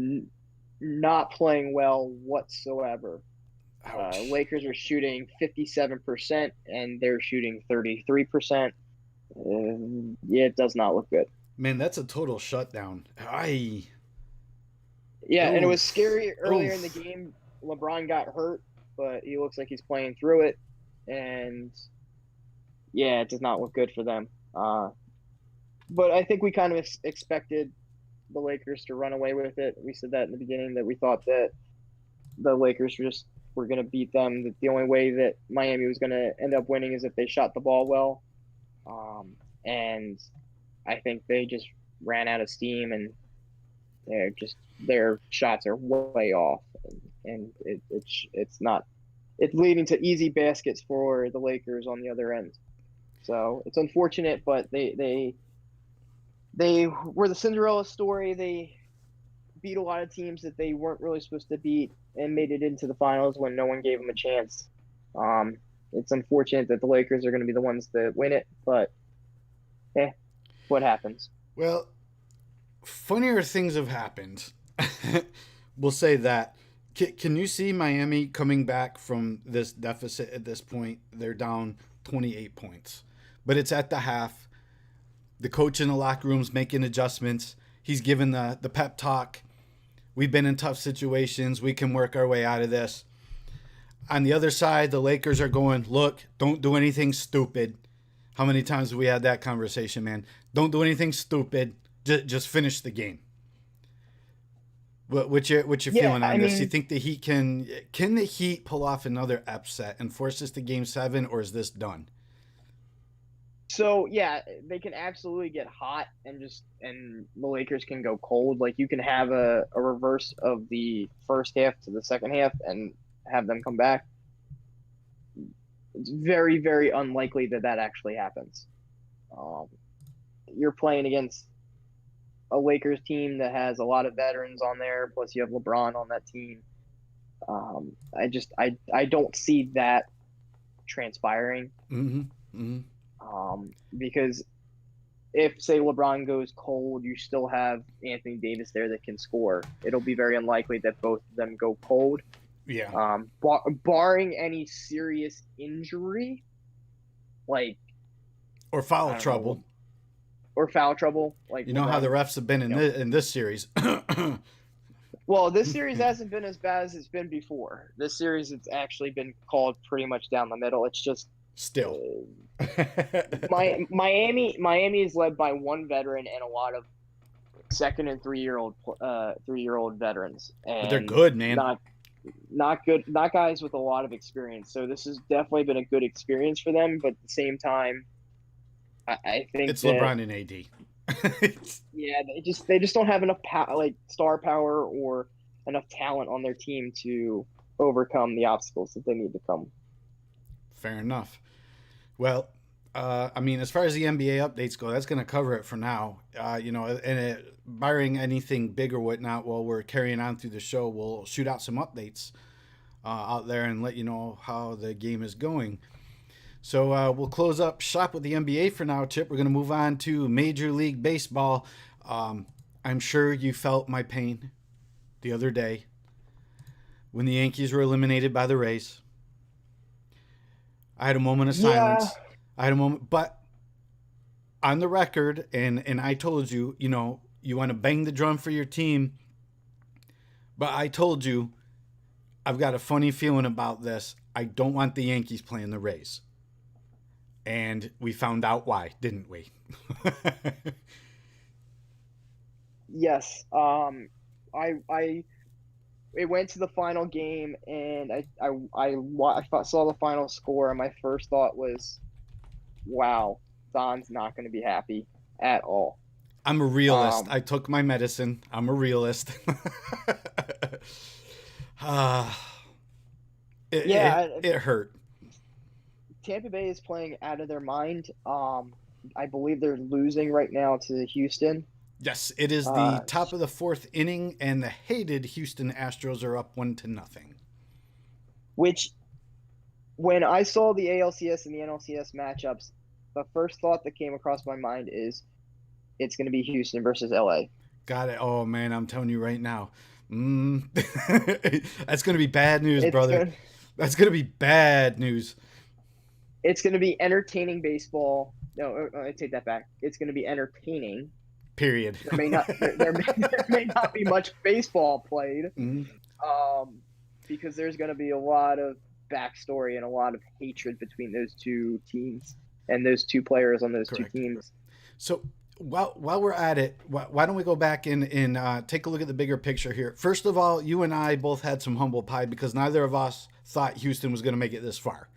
not playing well whatsoever. Lakers are shooting 57% and they're shooting 33%. Yeah, it does not look good. Man, that's a total shutdown. And it was scary earlier in the game. LeBron got hurt, but he looks like he's playing through it. And yeah, it does not look good for them. But I think we kind of expected the Lakers to run away with it. We said that in the beginning, that we thought that the Lakers were going to beat them. That the only way that Miami was going to end up winning is if they shot the ball well. And I think they just ran out of steam, and their shots are way off, and it's leading to easy baskets for the Lakers on the other end. So it's unfortunate, but they were the Cinderella story. They beat a lot of teams that they weren't really supposed to beat and made it into the finals when no one gave them a chance. It's unfortunate that the Lakers are going to be the ones that win it, but what happens? Well, funnier things have happened. We'll say that. Can you see Miami coming back from this deficit at this point? They're down 28 points, but it's at the half. The coach in the locker room's making adjustments. He's given the pep talk. We've been in tough situations. We can work our way out of this. On the other side, the Lakers are going, look, don't do anything stupid. How many times have we had that conversation, man? Don't do anything stupid. Just finish the game. What's your feeling on this? You think the Heat can the Heat pull off another upset and force this to Game 7, or is this done? So yeah, they can absolutely get hot and the Lakers can go cold. Like, you can have a reverse of the first half to the second half and have them come back. It's very, very unlikely that actually happens. You're playing against a Lakers team that has a lot of veterans on there, plus you have LeBron on that team. I don't see that transpiring. Because if, say, LeBron goes cold, you still have Anthony Davis there that can score. It'll be very unlikely that both of them go cold. Yeah. Barring any serious injury, or foul trouble. Like, you know how the refs have been in this series. Well, this series hasn't been as bad as it's been before. This series, it's actually been called pretty much down the middle. It's just still Miami is led by one veteran and a lot of second and 3-year-old veterans, and but they're good, man. Not good, not guys with a lot of experience. So this has definitely been a good experience for them, but at the same time, I think it's LeBron and AD. Yeah, they just don't have enough star power or enough talent on their team to overcome the obstacles that they need to come. Fair enough. Well, as far as the NBA updates go, that's going to cover it for now. Barring anything big or whatnot, while we're carrying on through the show, we'll shoot out some updates out there and let you know how the game is going. So we'll close up shop with the NBA for now, Chip. We're going to move on to Major League Baseball. I'm sure you felt my pain the other day when the Yankees were eliminated by the Rays. I had a moment of silence. I had a moment, but on the record, and I told you, you want to bang the drum for your team, but I told you, I've got a funny feeling about this. I don't want the Yankees playing the Rays. And we found out why, didn't we? Yes. it went to the final game, and I saw the final score, and my first thought was, wow, Don's not going to be happy at all. I'm a realist. I took my medicine. I'm a realist. It hurt. Tampa Bay is playing out of their mind. I believe they're losing right now to Houston. Yes, it is the top of the fourth inning, and the hated Houston Astros are up 1-0. Which, when I saw the ALCS and the NLCS matchups, the first thought that came across my mind is it's going to be Houston versus LA. Got it. Oh, man, I'm telling you right now. That's going to be bad news, brother. That's going to be bad news. It's going to be entertaining baseball. No, I take that back. It's going to be entertaining. Period. There may not be much baseball played, because there's going to be a lot of backstory and a lot of hatred between those two teams and those two players on those Correct. two teams. So while we're at it, why don't we go back and take a look at the bigger picture here? First of all, you and I both had some humble pie because neither of us thought Houston was going to make it this far.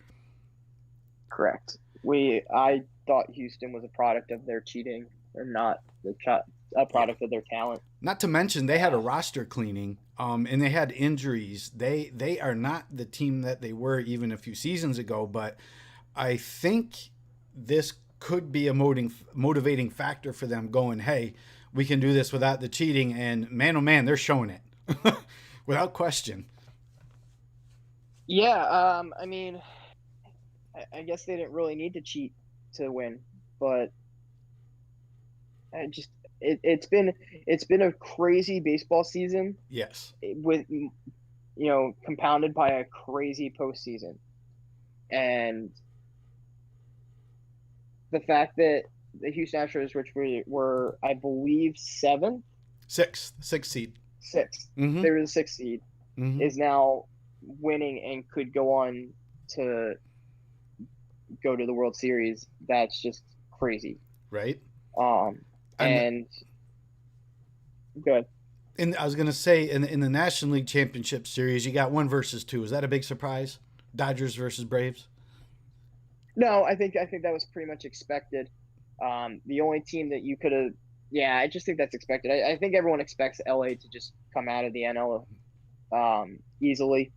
Correct. I thought Houston was a product of their cheating, or not a product of their talent. Not to mention they had a roster cleaning, and they had injuries. They are not the team that they were even a few seasons ago, but I think this could be a motivating factor for them going, hey, we can do this without the cheating, and man, oh man, they're showing it without question. Yeah, I mean, I guess they didn't really need to cheat to win, but it's been a crazy baseball season. Yes. With, compounded by a crazy postseason, and the fact that the Houston Astros, which were I believe sixth seed, they were the sixth seed, is now winning and could go on to go to the World Series. That's just crazy, right? And good. And I was gonna say in the National League Championship Series, you got 1 versus 2. Is that a big surprise? Dodgers versus Braves? No, I think that was pretty much expected. The only team that you could have, I just think that's expected. I think everyone expects LA to just come out of the NL easily.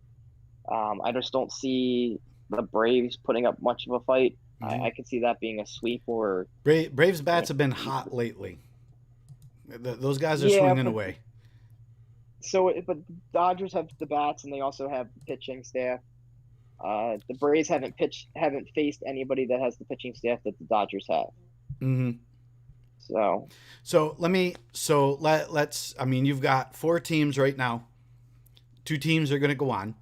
I just don't see the Braves putting up much of a fight. I could see that being a sweep or Braves bats have been hot lately. Those guys are swinging away. So, but the Dodgers have the bats, and they also have the pitching staff. The Braves haven't faced anybody that has the pitching staff that the Dodgers have. Mm-hmm. Let's. I mean, you've got 4 teams right now. 2 teams are going to go on.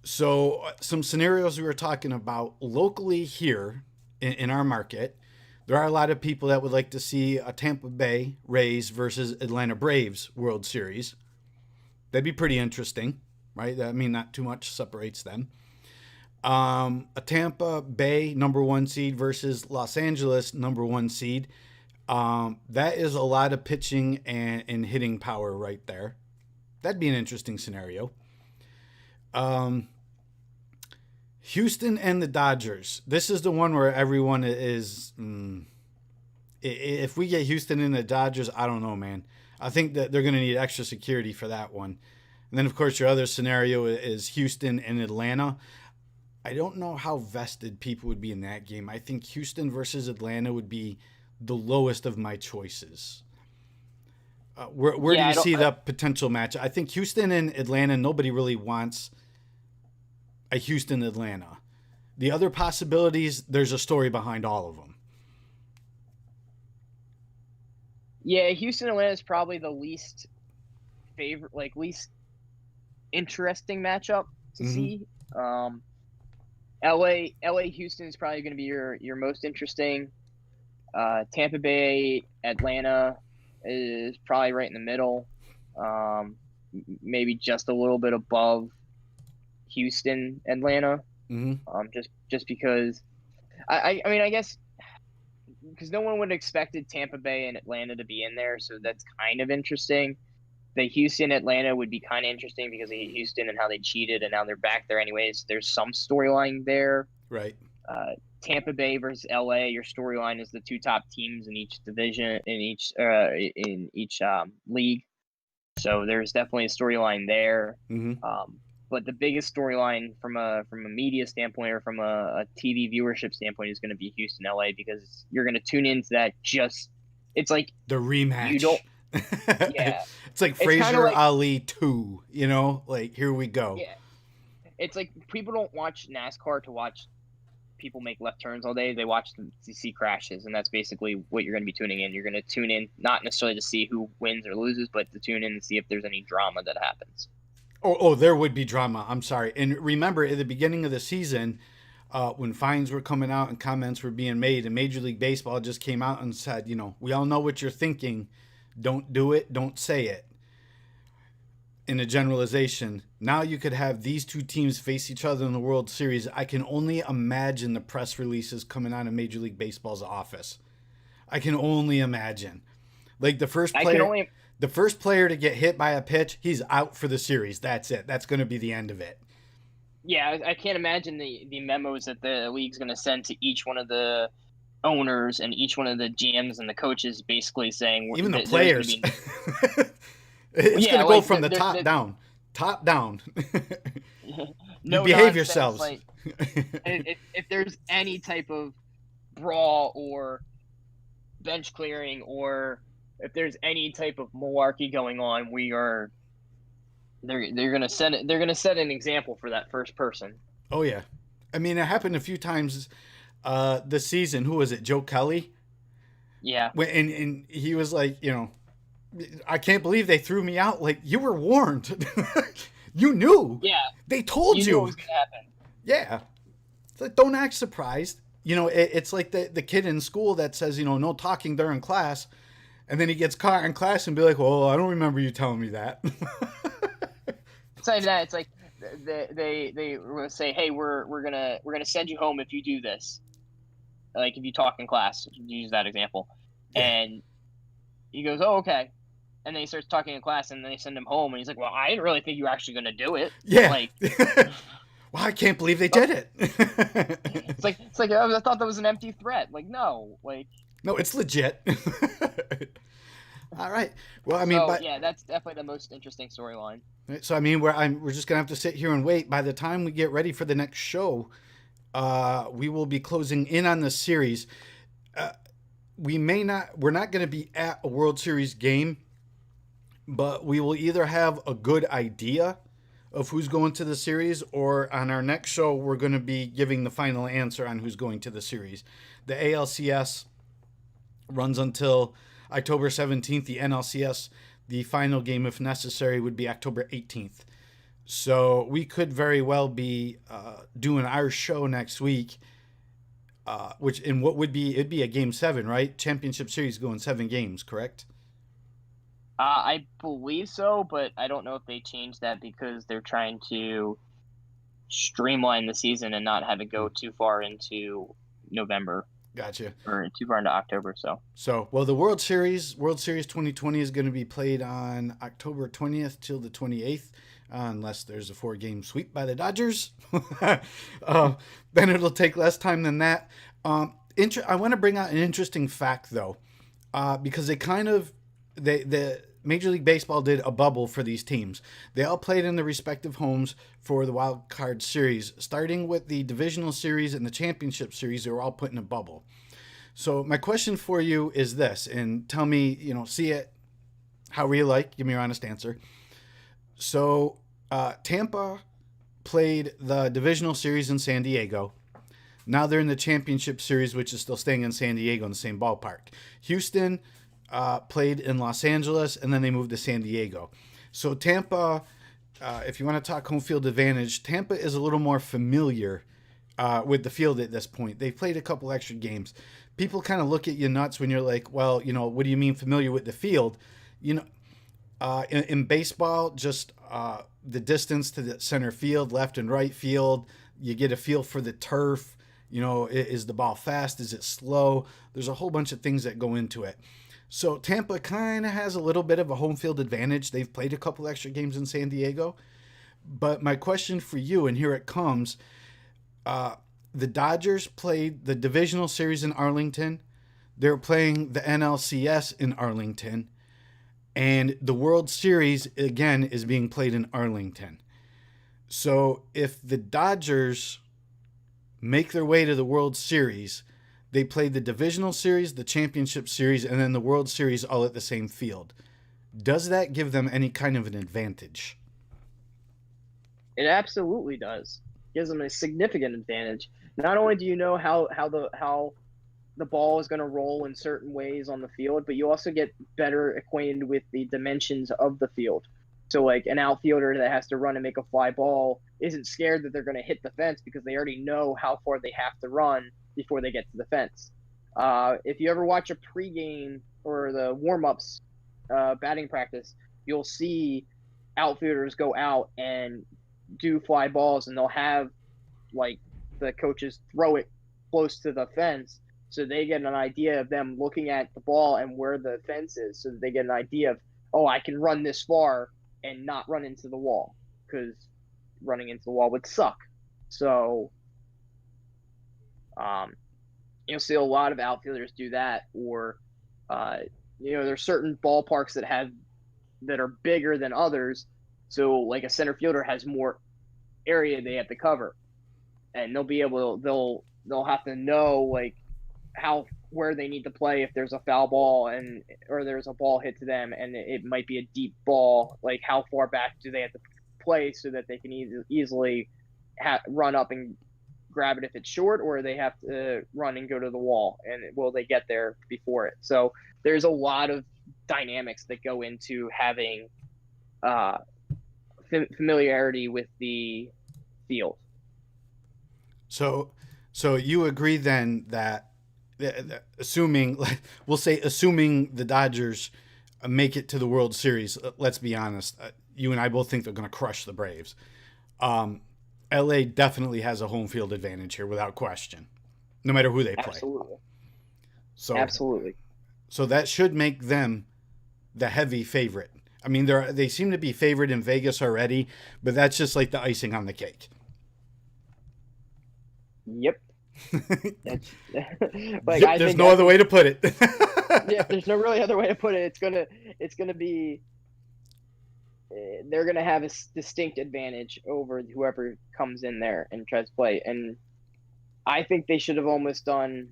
So some scenarios we were talking about locally here in our market. There are a lot of people that would like to see a Tampa Bay Rays versus Atlanta Braves World Series. That'd be pretty interesting, right? I mean, not too much separates them. A Tampa Bay #1 seed versus Los Angeles #1 seed. That is a lot of pitching and hitting power right there. That'd be an interesting scenario. Houston and the Dodgers. This is the one where everyone is. If we get Houston and the Dodgers, I don't know, man. I think that they're going to need extra security for that one. And then, of course, your other scenario is Houston and Atlanta. I don't know how vested people would be in that game. I think Houston versus Atlanta would be the lowest of my choices. Where do you see the potential match? I think Houston and Atlanta, nobody really wants a Houston-Atlanta. The other possibilities, there's a story behind all of them. Yeah, Houston-Atlanta is probably the least interesting matchup to see. LA-Houston is probably going to be your most interesting. Tampa Bay, Atlanta is probably right in the middle. Maybe just a little bit above Houston, Atlanta. Just because I mean, I guess because no one would have expected Tampa Bay and Atlanta to be in there, so that's kind of interesting. the Houston Atlanta would be kind of interesting because of Houston and how they cheated, and now they're back there anyways. There's some storyline there. Right. Tampa Bay versus LA. Your storyline is the two top teams in each division, in each league. So there's definitely a storyline there. Mm-hmm. But the biggest storyline from a media standpoint or from a TV viewership standpoint is going to be Houston LA, because you're going to tune into that. It's like the rematch. You don't. Yeah. It's like Frazier Ali 2. Like here we go. Yeah. It's like people don't watch NASCAR to watch people make left turns all day. They watch to see crashes, and that's basically what you're going to be tuning in. You're going to tune in not necessarily to see who wins or loses, but to tune in and see if there's any drama that happens. Oh, there would be drama. I'm sorry. And remember, at the beginning of the season, when fines were coming out and comments were being made, and Major League Baseball just came out and said, we all know what you're thinking. Don't do it. Don't say it. In a generalization, now you could have these two teams face each other in the World Series. I can only imagine the press releases coming out of Major League Baseball's office. I can only imagine. Like the first player to get hit by a pitch, he's out for the series. That's it. That's going to be the end of it. Yeah, I can't imagine the memos that the league's going to send to each one of the owners and each one of the GMs and the coaches, basically saying even the players. It's going to go from the top down. Top down. No, behave yourselves. Like, if there's any type of brawl or bench clearing, or if there's any type of malarkey going on, they're gonna set it. They're gonna set an example for that first person. Oh yeah, I mean it happened a few times this season. Who was it? Joe Kelly. Yeah. And he was like, I can't believe they threw me out. Like, you were warned. You knew. Yeah. They told you. You knew it was gonna happen. Yeah. It's like, don't act surprised. It's like the kid in school that says, no talking during class. And then he gets caught in class and be like, well, I don't remember you telling me that. It's like that. It's like they will say, hey, we're gonna send you home if you do this. Like if you talk in class, use that example. Yeah. And he goes, oh, okay. And then he starts talking in class, and then they send him home, and he's like, well, I didn't really think you were actually going to do it. Yeah. Like, well, I can't believe they did it. It's like I thought that was an empty threat. Like, no, it's legit. All right. Well, I mean, yeah, that's definitely the most interesting storyline. So I mean, we're just gonna have to sit here and wait. By the time we get ready for the next show, we will be closing in on the series. We're not going to be at a World Series game, but we will either have a good idea of who's going to the series, or on our next show, we're going to be giving the final answer on who's going to the series. The ALCS runs until October 17th. The NLCS, the final game, if necessary, would be October 18th. So we could very well be doing our show next week. It'd be a game 7, right? Championship series going 7 games, correct? I believe so, but I don't know if they changed that because they're trying to streamline the season and not have it go too far into November. Gotcha. Or too far into October. Well, the World Series 2020 is going to be played on October 20th till the 28th. Unless there's a 4-game sweep by the Dodgers. Then it'll take less time than that. I want to bring out an interesting fact, though, because the Major League Baseball did a bubble for these teams. They all played in their respective homes for the Wild Card Series. Starting with the Divisional Series and the Championship Series, they were all put in a bubble. So my question for you is this, and tell me, see it however you like. Give me your honest answer. So Tampa played the Divisional Series in San Diego. Now they're in the Championship Series, which is still staying in San Diego in the same ballpark. Houston played in Los Angeles, and then they moved to San Diego. So Tampa, if you want to talk home field advantage, Tampa is a little more familiar with the field at this point. They've played a couple extra games. People kind of look at you nuts when you're like, well, what do you mean familiar with the field? In baseball, just the distance to the center field, left and right field, you get a feel for the turf. Is the ball fast? Is it slow? There's a whole bunch of things that go into it. So Tampa kind of has a little bit of a home field advantage. They've played a couple extra games in San Diego. But my question for you, and here it comes, the Dodgers played the divisional series in Arlington. They're playing the NLCS in Arlington. And the World Series, again, is being played in Arlington. So if the Dodgers make their way to the World Series, they play the divisional series, the championship series, and then the World Series all at the same field. Does that give them any kind of an advantage? It absolutely does. It gives them a significant advantage. Not only do you know how the ball is going to roll in certain ways on the field, but you also get better acquainted with the dimensions of the field. So like an outfielder that has to run and make a fly ball isn't scared that they're going to hit the fence because they already know how far they have to run before they get to the fence. If you ever watch a pregame or the warm-ups batting practice, you'll see outfielders go out and do fly balls, and they'll have like the coaches throw it close to the fence so they get an idea of them looking at the ball and where the fence is, so that they get an idea of, oh, I can run this far and not run into the wall, because running into the wall would suck. So you'll see a lot of outfielders do that, or there's certain ballparks that are bigger than others. So like a center fielder has more area they have to cover, and they'll have to know like where they need to play if there's a foul ball or there's a ball hit to them and it might be a deep ball. Like how far back do they have to play so that they can easily run up and grab it if it's short, or they have to run and go to the wall, and will they get there before it? So there's a lot of dynamics that go into having familiarity with the field. So you agree then that assuming the Dodgers make it to the World Series, let's be honest, you and I both think they're going to crush the Braves. LA definitely has a home field advantage here without question, no matter who they play. Absolutely. So that should make them the heavy favorite. I mean, they seem to be favored in Vegas already, but that's just like the icing on the cake. Yep. There's no other way to put it. Yeah, there's no really other way to put it. It's gonna be. They're gonna have a distinct advantage over whoever comes in there and tries to play, and I think they should have almost done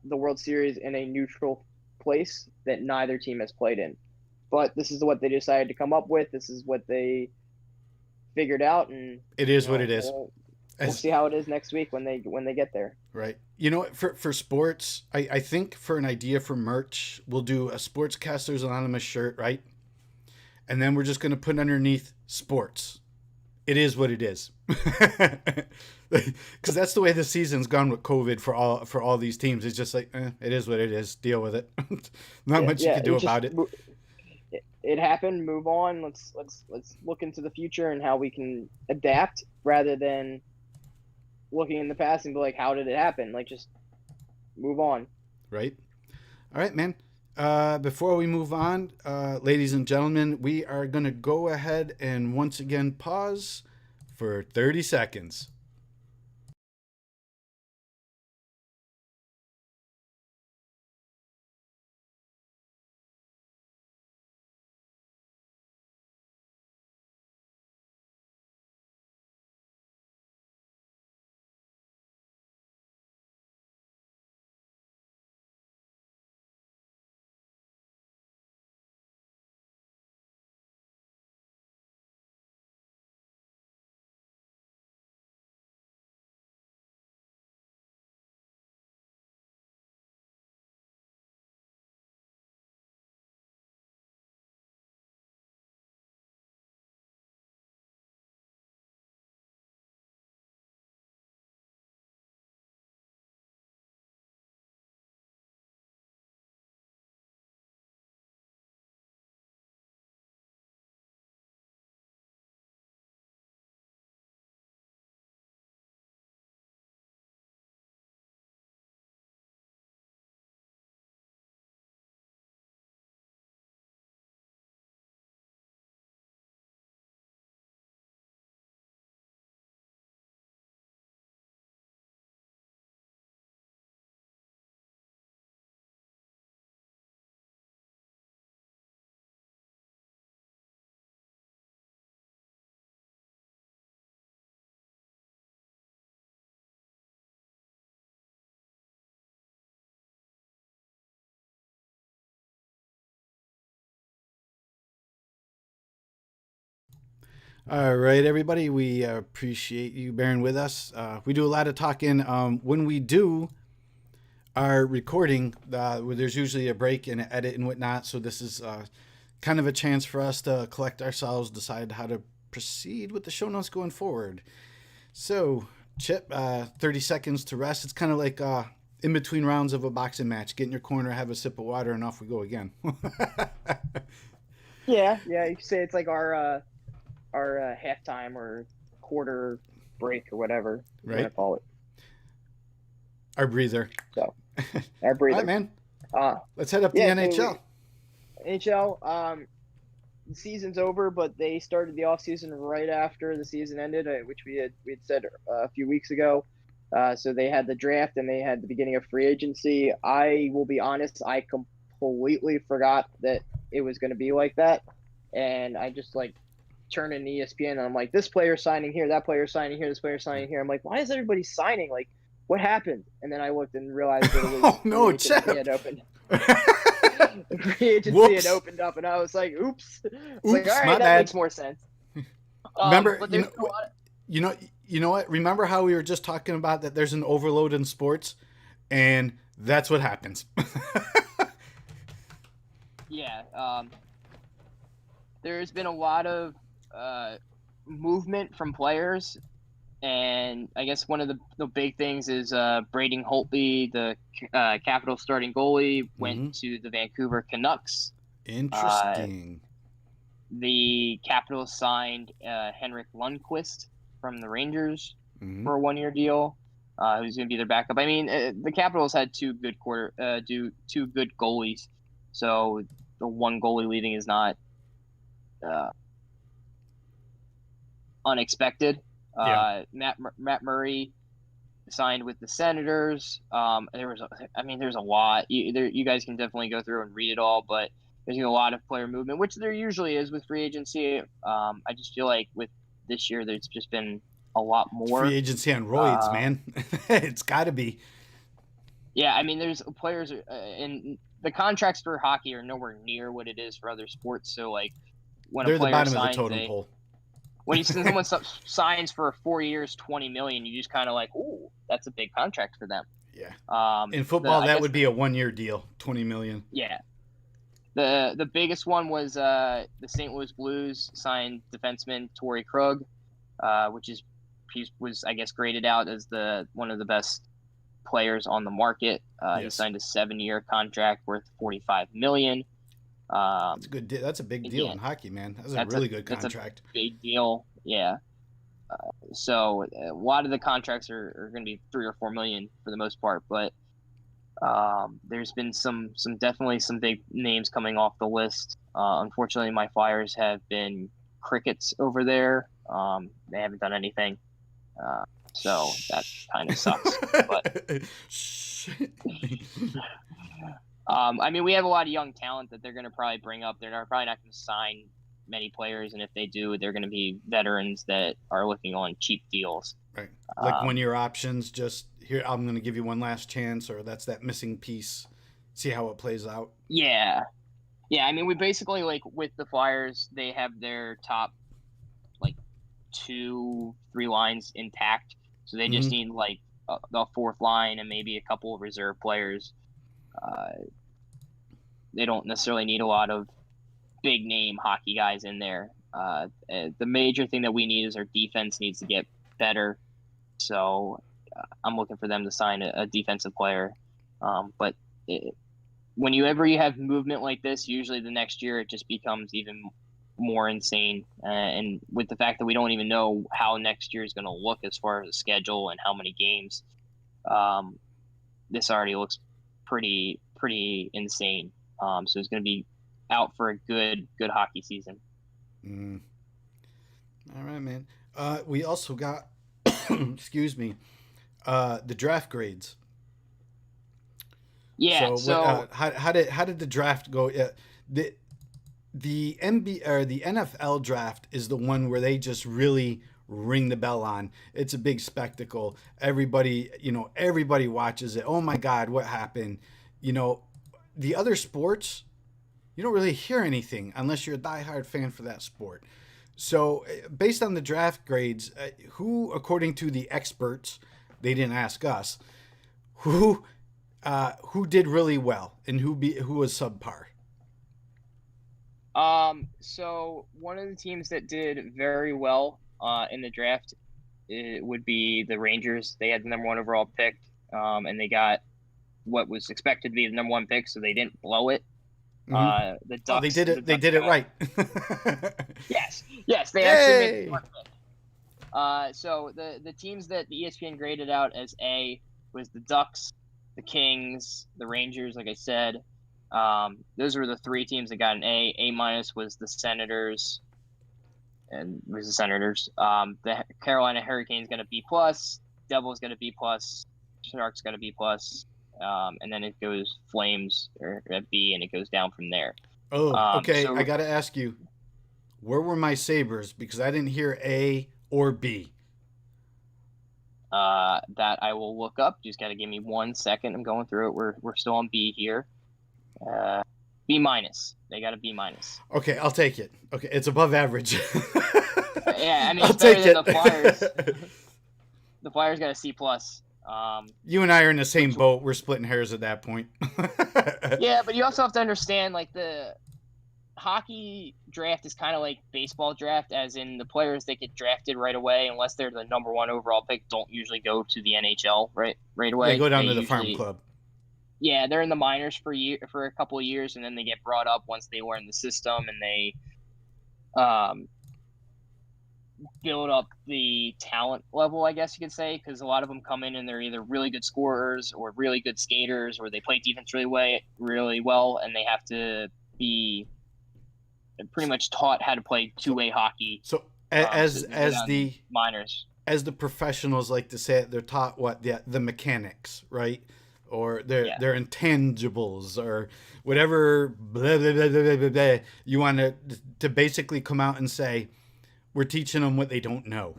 the World Series in a neutral place that neither team has played in. But this is what they decided to come up with. This is what they figured out, and it is what it is. We'll see how it is next week when they get there. Right. You know what? For sports, I think for an idea for merch, we'll do a Sportscasters Anonymous shirt, right? And then we're just going to put underneath sports. It is what it is. Because that's the way the season's gone with COVID for all these teams. It's just like, it is what it is. Deal with it. Not much you can do about it. It happened. Move on. Let's look into the future and how we can adapt, rather than looking in the past and be like, how did it happen? Like, just move on. Right. All right, man. Before we move on, ladies and gentlemen, we are going to go ahead and once again pause for 30 seconds. All right, everybody. We appreciate you bearing with us. We do a lot of talking. When we do our recording, there's usually a break and an edit and whatnot. So this is kind of a chance for us to collect ourselves, decide how to proceed with the show notes going forward. So, Chip, 30 seconds to rest. It's kind of like in between rounds of a boxing match. Get in your corner, have a sip of water, and off we go again. Yeah. You could say it's like our halftime or quarter break or whatever you want to call it. Our breather. So, our breather. All right, man. Let's head up the NHL. NHL. The season's over, but they started the off season right after the season ended, which we had said a few weeks ago. So they had the draft and they had the beginning of free agency. I will be honest, I completely forgot that it was going to be like that, and I just turn in ESPN and I'm like, this player signing here, that player signing here, this player signing here. I'm like, why is everybody signing? Like, what happened? And then I looked and realized that it was Chip. Had opened. The free agency had opened up, and I was like, "Oops!" All right, that bad. makes more sense. Remember, you know what? Remember how we were just talking about that? There's an overload in sports, and that's what happens. Yeah, there's been a lot of movement from players. And I guess one of the big things is Braden Holtby, the Capitals starting goalie, went to the Vancouver Canucks. Interesting. The Capitals signed Henrik Lundqvist from the Rangers for a 1-year deal. Who's going to be their backup? I mean, the Capitals had two good goalies, so the one goalie leaving is not unexpected. Matt Murray signed with the Senators. There's a lot. You guys can definitely go through and read it all, but there's a lot of player movement, which there usually is with free agency. I just feel like with this year, there's just been a lot more. It's free agency on roids, man. It's got to be. Yeah, I mean, there's players, and the contracts for hockey are nowhere near what it is for other sports. So, when they're a player the bottom signs, of the totem pole. When someone signs for 4 years, $20 million, you just kind of ooh, that's a big contract for them. Yeah. In football, that would be a 1-year deal, $20 million. Yeah. The biggest one was the St. Louis Blues signed defenseman Torrey Krug, he was I guess graded out as one of the best players on the market. Yes. He signed a 7-year contract worth $45 million. That's a good. That's a big deal in hockey, man. That's a really good contract. That's a big deal, yeah. So a lot of the contracts are going to be $3 or $4 million for the most part, but there's been definitely some big names coming off the list. Unfortunately, my Flyers have been crickets over there. They haven't done anything, so that kind of sucks. But I mean, we have a lot of young talent that they're going to probably bring up. They're probably not going to sign many players, and if they do, they're going to be veterans that are looking on cheap deals. Right, like 1-year options. Just here, I'm going to give you one last chance, or that's that missing piece. See how it plays out. Yeah. I mean, we basically with the Flyers, they have their top 2-3 lines intact, so they just need the fourth line and maybe a couple of reserve players. They don't necessarily need a lot of big name hockey guys in there. The major thing that we need is our defense needs to get better. So I'm looking for them to sign a defensive player. But whenever you have movement like this, usually the next year it just becomes even more insane. And with the fact that we don't even know how next year is going to look as far as the schedule and how many games, this already looks pretty insane. So it's going to be out for a good hockey season. All right, man. We also got, excuse me, the draft grades. Yeah. So how did the draft go? The NBA or the NFL draft is the one where they just really ring the bell on. It's a big spectacle. Everybody watches it. Oh my God, what happened? The other sports, you don't really hear anything unless you're a diehard fan for that sport. So, based on the draft grades, who, according to the experts, they didn't ask us, who did really well and who was subpar? So one of the teams that did very well in the draft would be the Rangers. They had the number 1 overall pick, and they got what was expected to be the number 1 pick, so they didn't blow it. The Ducks. They did it. They did it right. Yes, they actually made the work pick. So the teams that the ESPN graded out as A was the Ducks, the Kings, the Rangers. Like I said, those were the 3 teams that got an A. A- was the Senators, and was the Senators. The Carolina Hurricanes got a B+, Devils got a B+, Sharks got a B+, and then it goes Flames or at B, and it goes down from there. Oh, okay. So, I got to ask you, where were my Sabres? Because I didn't hear A or B. That I will look up. Just got to give me 1 second. I'm going through it. We're still on B here. B-. They got a B-. Okay, I'll take it. Okay, it's above average. Yeah, I mean, it's better than the Flyers. The Flyers got a C+. You and I are in the same boat. We're splitting hairs at that point. Yeah, but you also have to understand, like, the hockey draft is kind of like baseball draft, as in the players that get drafted right away, unless they're the number 1 overall pick, don't usually go to the NHL right away. They go down to the farm club. Yeah, they're in the minors for a couple of years, and then they get brought up once they learn the system, and they build up the talent level, I guess you could say, because a lot of them come in and they're either really good scorers or really good skaters, or they play defense really well, and they have to be pretty much taught how to play two-way hockey. So as the minors, as the professionals like to say it, they're taught what the mechanics, right? Or their intangibles, or whatever blah, blah, blah, blah, blah, blah. You want to basically come out and say, we're teaching them what they don't know.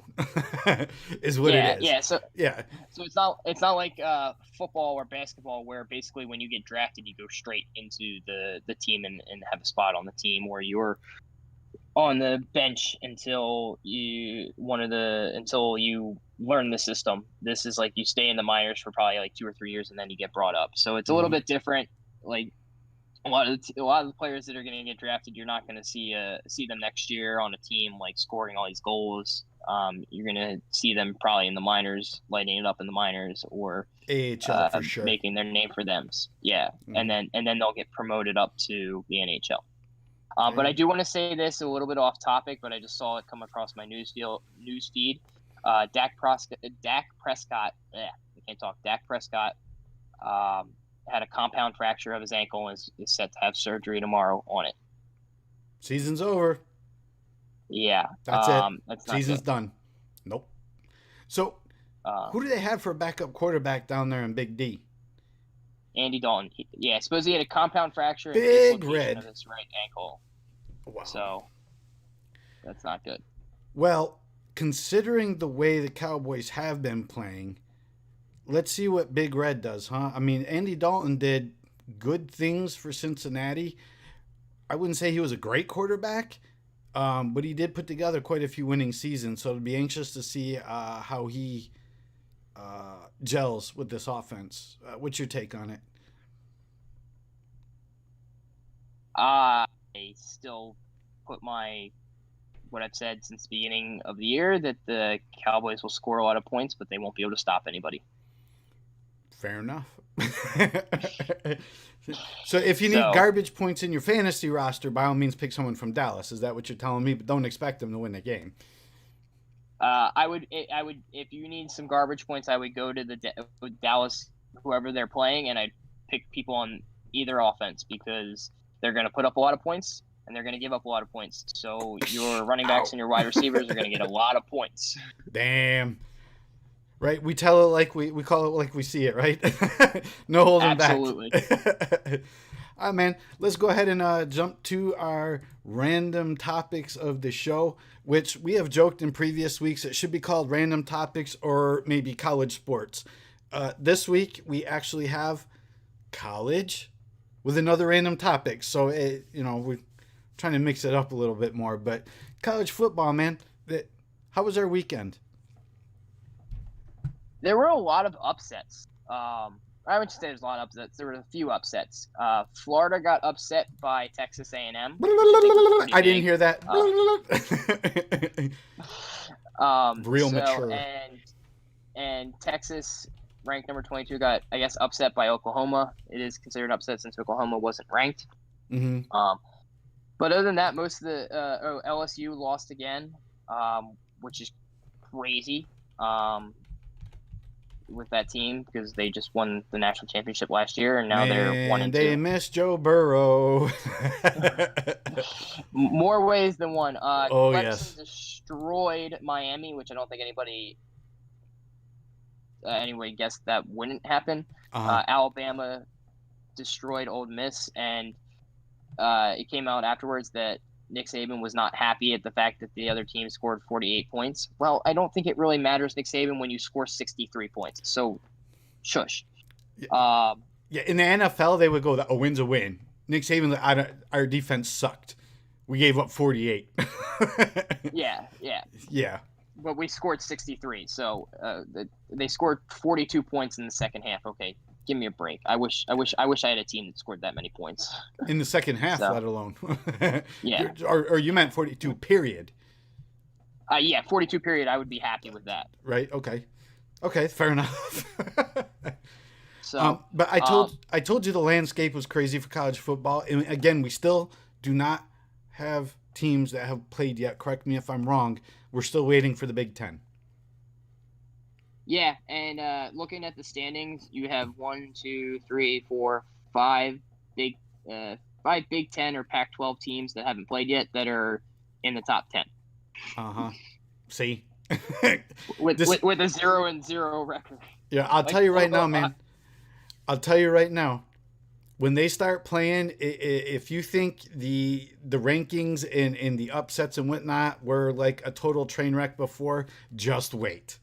Is what it is. Yeah. So it's not like football or basketball, where basically when you get drafted, you go straight into the team and have a spot on the team, or you're on the bench until you learn the system. This is like you stay in the minors for probably like 2 or 3 years, and then you get brought up. So it's a little bit different. Like a lot of the players that are going to get drafted, you're not going to see them next year on a team like scoring all these goals. You're going to see them probably in the minors, lighting it up in the minors, or AHL for sure, making their name for them. Yeah, and then they'll get promoted up to the NHL. But I do want to say this a little bit off topic, but I just saw it come across my news feed. Dak Prescott. Dak Prescott had a compound fracture of his ankle and is set to have surgery tomorrow on it. Season's over. Yeah, that's it. Season's done. Nope. So, who do they have for a backup quarterback down there in Big D? Andy Dalton. I suppose he had a compound fracture Big Red of his right ankle. Wow. So that's not good. Well, considering the way the Cowboys have been playing, let's see what Big Red does, huh? I mean, Andy Dalton did good things for Cincinnati. I wouldn't say he was a great quarterback, but he did put together quite a few winning seasons. So it'll be anxious to see how he gels with this offense. What's your take on it? I still put what I've said since the beginning of the year, that the Cowboys will score a lot of points, but they won't be able to stop anybody. Fair enough. So if you need garbage points in your fantasy roster, by all means pick someone from Dallas. Is that what you're telling me? But don't expect them to win the game. I would, if you need some garbage points, I would go to the Dallas, whoever they're playing, and I'd pick people on either offense, because they're going to put up a lot of points and they're going to give up a lot of points. So your running backs and your wide receivers are going to get a lot of points. Damn. Right? We tell it like we call it like we see it, right? No holding back. Absolutely. All right, man. Let's go ahead and jump to our random topics of the show, which we have joked in previous weeks. It should be called random topics or maybe college sports. This week, we actually have college with another random topic. So, trying to mix it up a little bit more. But college football, man, how was our weekend? There were a lot of upsets. I would say there's a lot of upsets. There were a few upsets. Florida got upset by Texas A&M. I didn't hear that. Real mature. And Texas, ranked number 22, got, I guess, upset by Oklahoma. It is considered an upset since Oklahoma wasn't ranked. Mm-hmm. But other than that, most of the LSU lost again, which is crazy. With that team because they just won the national championship last year and now they're 1-2. They missed Joe Burrow. More ways than one. Clemson yes. destroyed Miami, which I don't think anybody anyway guessed that wouldn't happen. Alabama destroyed Ole Miss, and it came out afterwards that Nick Saban was not happy at the fact that the other team scored 48 points. Well, I don't think it really matters, Nick Saban, when you score 63 points. So, shush. Yeah, in the NFL, they would go, a win's a win. Nick Saban, our defense sucked. We gave up 48. Yeah. Yeah. But we scored 63. So, they scored 42 points in the second half. Okay, give me a break. I wish I had a team that scored that many points in the second half, let alone. Yeah. Or you meant 42 period. Yeah, 42 period. I would be happy with that. Right. Okay, fair enough. So, but I told you the landscape was crazy for college football, and again, we still do not have teams that have played yet. Correct me if I'm wrong. We're still waiting for the Big Ten. Yeah, and looking at the standings, you have 5 Big Ten or Pac-12 teams that haven't played yet that are in the top 10. See, with a 0-0 record. Yeah, I'll tell you right now, man. I'll tell you right now. When they start playing, if you think the rankings and the upsets and whatnot were like a total train wreck before, just wait.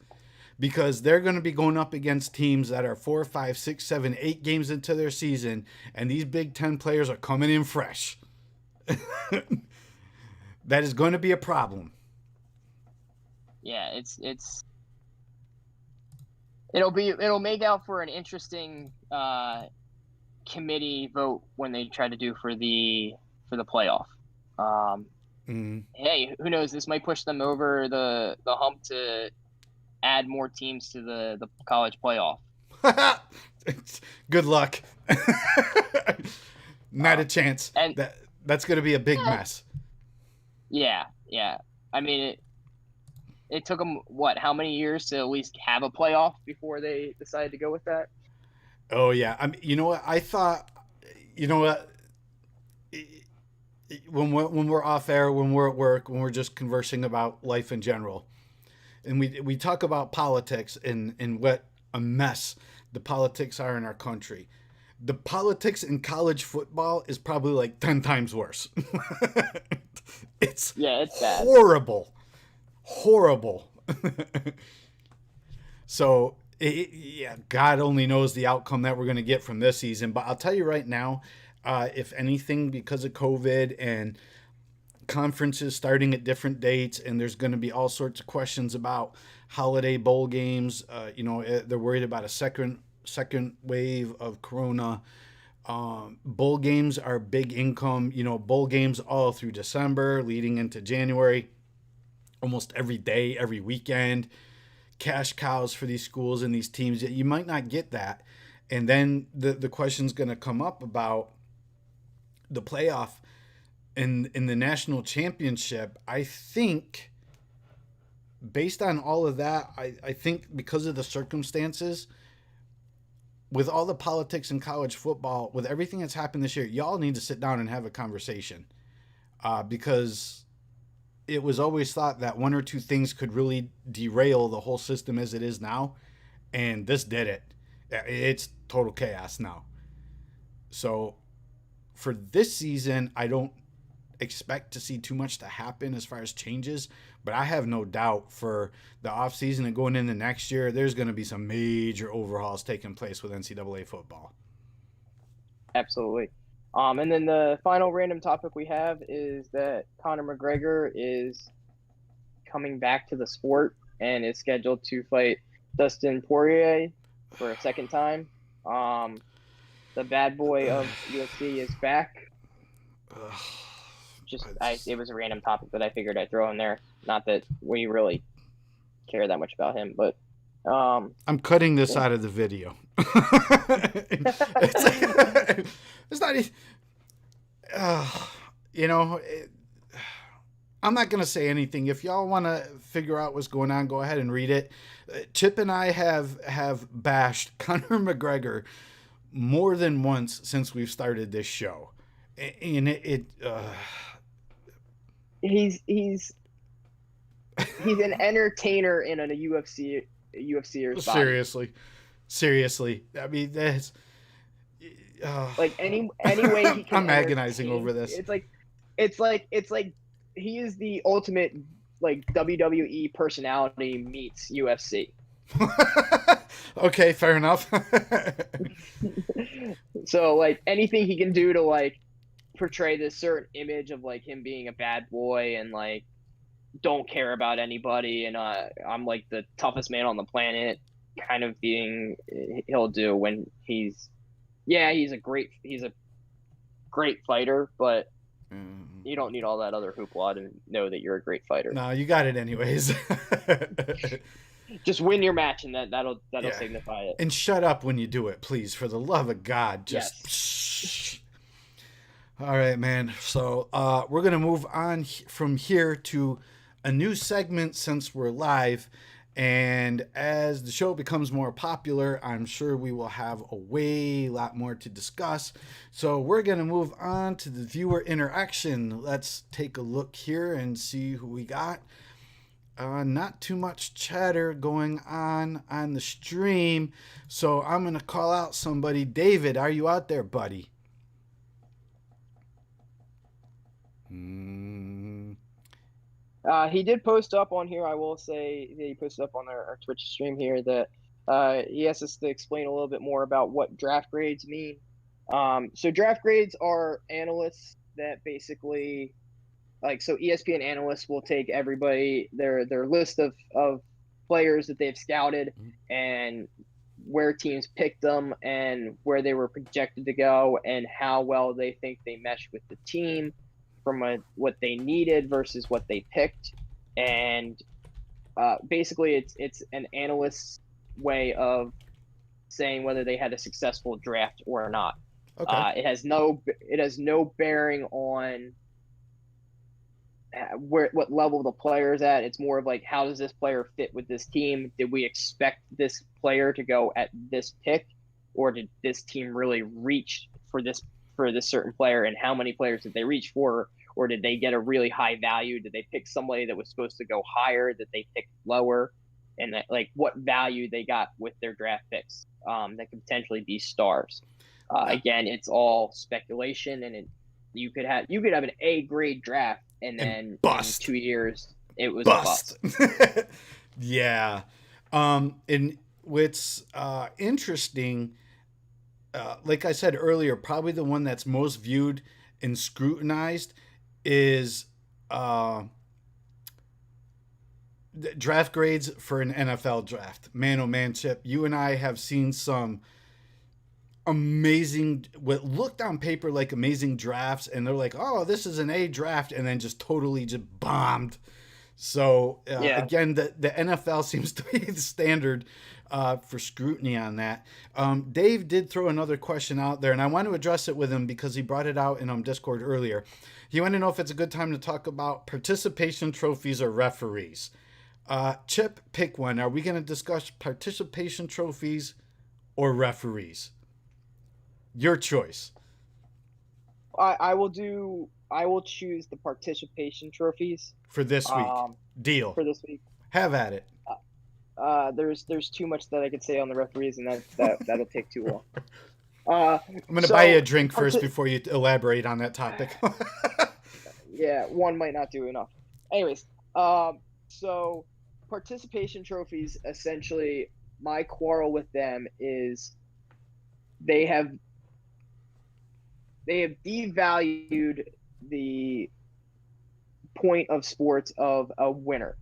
Because they're going to be going up against teams that are 4, 5, 6, 7, 8 games into their season, and these Big Ten players are coming in fresh. That is going to be a problem. Yeah, it'll make out for an interesting committee vote when they try to do for the playoff. Hey, who knows? This might push them over the hump to add more teams to the college playoff. Good luck. Not a chance. And that's going to be a big mess. Yeah. I mean, it took them, how many years to at least have a playoff before they decided to go with that? Oh, yeah. I mean, you know what? I thought, when we're off air, when we're at work, when we're just conversing about life in general, and we talk about politics and what a mess the politics are in our country. The politics in college football is probably like 10 times worse. It's bad. Horrible. So, God only knows the outcome that we're going to get from this season. But I'll tell you right now, if anything, because of COVID and conferences starting at different dates, and there's going to be all sorts of questions about holiday bowl games. They're worried about a second wave of corona. Bowl games are big income. Bowl games all through December, leading into January, almost every day, every weekend. Cash cows for these schools and these teams. You might not get that, and then the question's going to come up about the playoff. In the national championship. I think, based on all of that, I think because of the circumstances, with all the politics in college football, with everything that's happened this year, y'all need to sit down and have a conversation. Because it was always thought that one or two things could really derail the whole system as it is now. And this did it. It's total chaos now. So for this season, I don't expect to see too much to happen as far as changes, but I have no doubt for the offseason and going into next year, there's going to be some major overhauls taking place with NCAA football. Absolutely. And then the final random topic we have is that Conor McGregor is coming back to the sport and is scheduled to fight Dustin Poirier for a second time. The bad boy of UFC is back. It was a random topic that I figured I'd throw in there. Not that we really care that much about him, but I'm cutting this out of the video. It's not. I'm not going to say anything. If y'all want to figure out what's going on, go ahead and read it. Chip and I have bashed Conor McGregor more than once since we've started this show, and he's an entertainer in a UFC body. Seriously. I mean, that's like any way he can. I'm agonizing over this. It's like he is the ultimate like WWE personality meets UFC. Okay, fair enough. So like anything he can do to like portray this certain image of like him being a bad boy and like don't care about anybody and I'm like the toughest man on the planet kind of being he'll do when he's a great fighter, but you don't need all that other hoopla to know that you're a great fighter. No, you got it anyways. Just win your match and that'll signify it. And shut up when you do it, please, for the love of God. Just yes. All right, man. So we're going to move on from here to a new segment since we're live. And as the show becomes more popular, I'm sure we will have a lot more to discuss. So we're going to move on to the viewer interaction. Let's take a look here and see who we got. Not too much chatter going on the stream. So I'm going to call out somebody. David, are you out there, buddy? He did post up on here. I will say that he posted up on our Twitch stream here that he asked us to explain a little bit more about what draft grades mean. So draft grades are analysts that basically, like, so ESPN analysts will take everybody, their list of players that they've scouted and where teams picked them and where they were projected to go and how well they think they mesh with the team from what they needed versus what they picked. And basically it's an analyst's way of saying whether they had a successful draft or not. Okay. It has no bearing on what level the player is at. It's more of like, how does this player fit with this team? Did we expect this player to go at this pick, or did this team really reach for this certain player, and how many players did they reach for? Or did they get a really high value? Did they pick somebody that was supposed to go higher that they picked lower? And that, like, what value they got with their draft picks that could potentially be stars. Again, it's all speculation, and you could have an A grade draft and then bust. In 2 years it was bust. a bust. Yeah. And what's interesting, like I said earlier, probably the one that's most viewed and scrutinized is draft grades for an NFL draft. Man, oh man, Chip, you and I have seen some amazing, what looked on paper like amazing drafts, and they're like, oh, this is an A draft, and then just totally just bombed. So again, the NFL seems to be the standard for scrutiny on that. Dave did throw another question out there, and I want to address it with him because he brought it out in Discord earlier. He wanted to know if it's a good time to talk about participation trophies or referees. Chip, pick one. Are we going to discuss participation trophies or referees? Your choice. I will choose the participation trophies for this week. Deal. For this week. Have at it. There's too much that I could say on the referees, and that'll take too long. I'm gonna buy you a drink first before you elaborate on that topic. Yeah, one might not do enough. Anyways, so participation trophies, essentially, my quarrel with them is they have they have devalued the point of sports of a winner.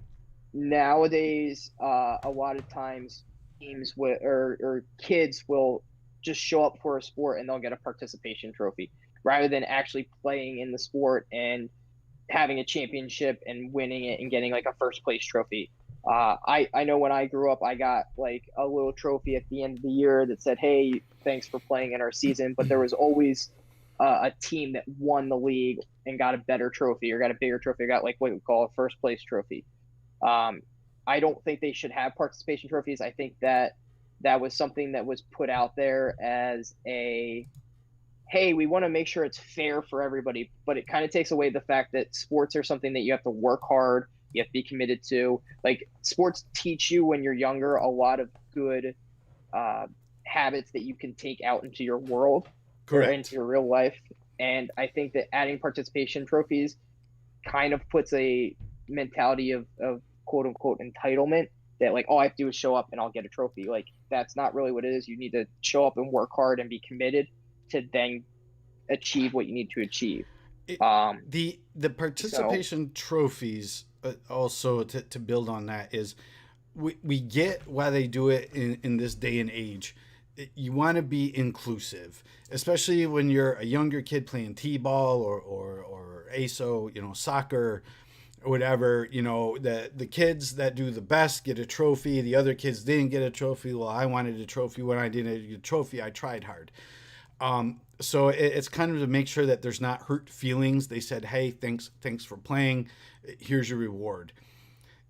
Nowadays, a lot of times teams or kids will just show up for a sport and they'll get a participation trophy rather than actually playing in the sport and having a championship and winning it and getting like a first place trophy. I know when I grew up, I got like a little trophy at the end of the year that said, "Hey, thanks for playing in our season." But there was always a team that won the league and got a better trophy or got a bigger trophy or got like what we call a first place trophy. I don't think they should have participation trophies. I think that was something that was put out there as a, hey, we want to make sure it's fair for everybody, but it kind of takes away the fact that sports are something that you have to work hard, you have to be committed to. Like sports teach you when you're younger a lot of good habits that you can take out into your world. Correct. Or into your real life. And I think that adding participation trophies kind of puts a mentality of quote unquote entitlement that like, all I have to do is show up and I'll get a trophy. Like that's not really what it is. You need to show up and work hard and be committed to then achieve what you need to achieve. The participation trophies also to build on that is we get why they do it in this day and age. You want to be inclusive, especially when you're a younger kid playing t-ball or ASO, soccer or whatever. The kids that do the best get a trophy. The other kids didn't get a trophy. Well, I wanted a trophy. When I didn't get a trophy, I tried hard. So it's kind of to make sure that there's not hurt feelings. They said, "Hey, thanks for playing. Here's your reward."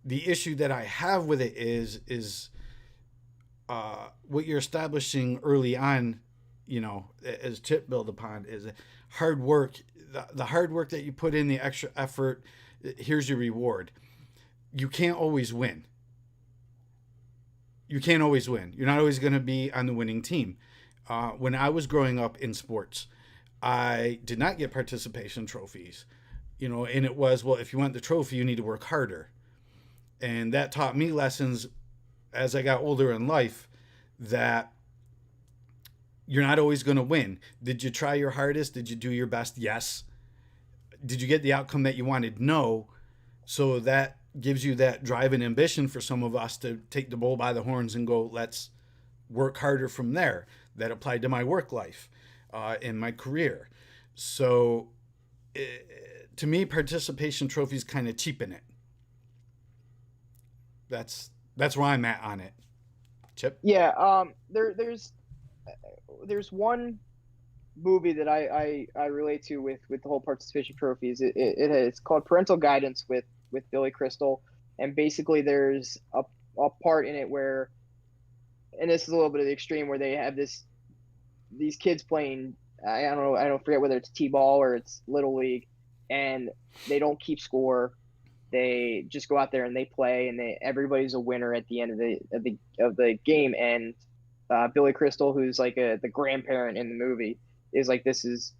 The issue that I have with it is what you're establishing early on, as Chip built upon, is hard work. The hard work that you put in, the extra effort, here's your reward. You can't always win. You're not always going to be on the winning team. When I was growing up in sports, I did not get participation trophies, and it was, well, if you want the trophy, you need to work harder. And that taught me lessons as I got older in life, that you're not always going to win. Did you try your hardest? Did you do your best? Yes. Did you get the outcome that you wanted? No. So that gives you that drive and ambition for some of us to take the bull by the horns and go, let's work harder from there. That applied to my work life and my career. So to me, participation trophies kind of cheapen it. That's where I'm at on it. Chip? Yeah, there's one movie that I relate to with the whole participation trophies. It's called Parental Guidance with Billy Crystal, and basically there's a part in it where, and this is a little bit of the extreme, where they have these kids playing, I don't forget whether it's t-ball or it's little league, and they don't keep score. They just go out there and they play, and everybody's a winner at the end of the game. And Billy Crystal, who's like the grandparent in the movie, is like, this is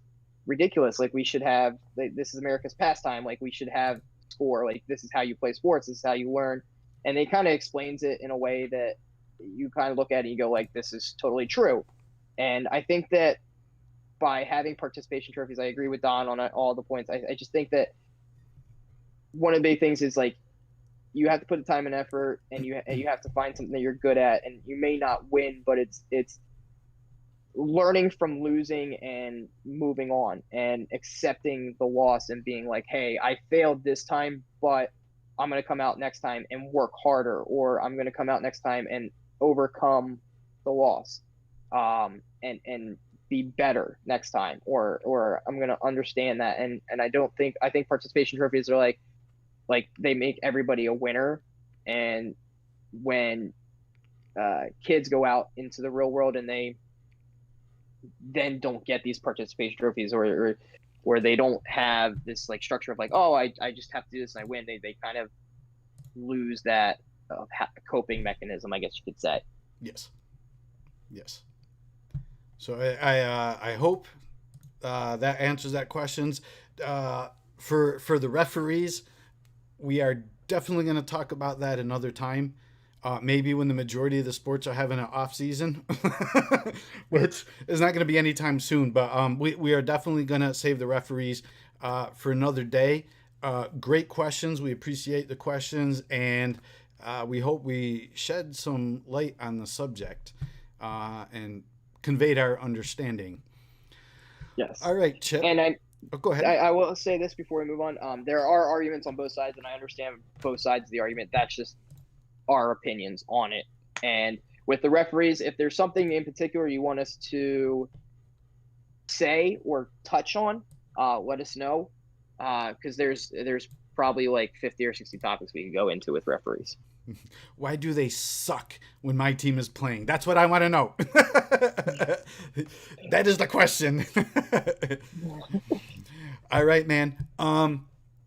ridiculous. Like, we should have, this is America's pastime. Like, we should have score. Like, this is how you play sports. This is how you learn. And they kind of explains it in a way that you kind of look at it and you go, like, this is totally true. And I think that by having participation trophies, I agree with Don on all the points. I just think that one of the big things is, like, you have to put the time and effort, and you have to find something that you're good at, and you may not win, but it's learning from losing and moving on and accepting the loss and being like, hey, I failed this time, but I'm going to come out next time and work harder, or I'm going to come out next time and overcome the loss, and be better next time, or I'm going to understand that. And I think participation trophies are like they make everybody a winner. And when kids go out into the real world and they then don't get these participation trophies, or they don't have this like structure of like, oh, I just have to do this and I win, they kind of lose that coping mechanism, I guess you could say. Yes. So I hope that answers that questions. For the referees, we are definitely going to talk about that another time. maybe when the majority of the sports are having an off season, which is not going to be anytime soon. But we are definitely going to save the referees for another day. Great questions. We appreciate the questions, and we hope we shed some light on the subject and conveyed our understanding. Yes. All right, Chip. And go ahead. I will say this before we move on. There are arguments on both sides, and I understand both sides of the argument. That's just our opinions on it. And with the referees, if there's something in particular you want us to say or touch on, let us know. Because there's probably like 50 or 60 topics we can go into with referees. Why do they suck when my team is playing? That's what I want to know. That is the question. All right, man.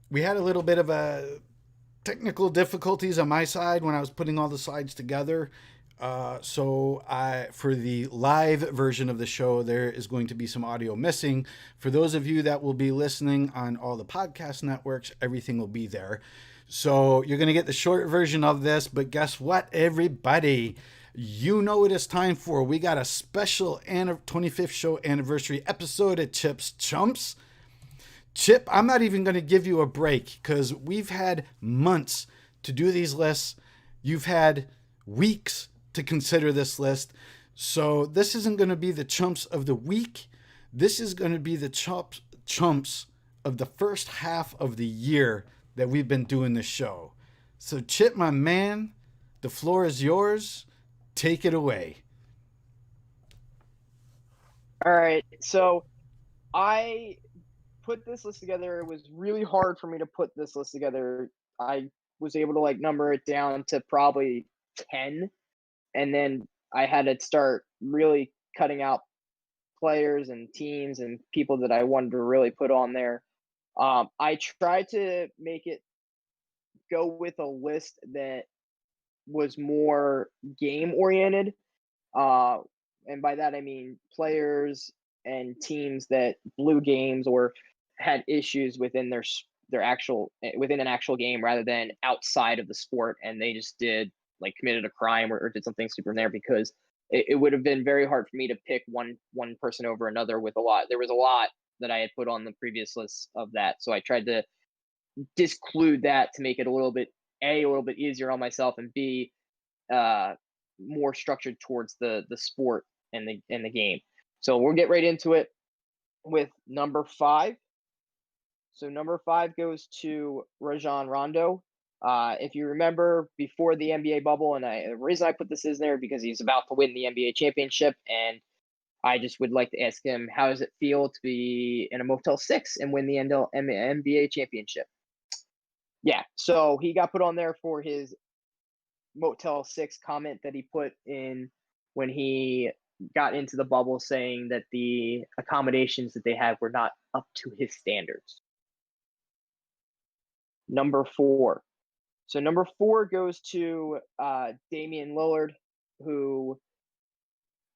We had a little bit of a technical difficulties on my side when I was putting all the slides together. So for the live version of the show, there is going to be some audio missing. For those of you that will be listening on all the podcast networks, everything will be there. So you're going to get the short version of this, but guess what, everybody? You know what it's time for. We got a special 25th show anniversary episode of Chip's Chumps. Chip, I'm not even going to give you a break because we've had months to do these lists. You've had weeks to consider this list. So this isn't going to be the chumps of the week. This is going to be the chumps of the first half of the year that we've been doing this show. So Chip, my man, the floor is yours. Take it away. All right. So I put this list together. It was really hard for me to put this list together. I was able to number it down to probably 10. And then I had to start really cutting out players and teams and people that I wanted to really put on there. I tried to make it go with a list that was more game oriented. And by that, I mean players and teams that blew games or had issues within their actual within an actual game rather than outside of the sport, and they just committed a crime or did something super in there, because it would have been very hard for me to pick one person over another with a lot. There was a lot that I had put on the previous list of that, so I tried to disclude that to make it a little bit easier on myself, and B, more structured towards the sport and the game. So we'll get right into it with number 5. So number 5 goes to Rajon Rondo. If you remember, before the NBA bubble, and the reason I put this in there because he's about to win the NBA championship, and I just would like to ask him, how does it feel to be in a Motel 6 and win the NBA championship? Yeah, so he got put on there for his Motel 6 comment that he put in when he got into the bubble, saying that the accommodations that they had were not up to his standards. Number 4. So number 4 goes to Damian Lillard, who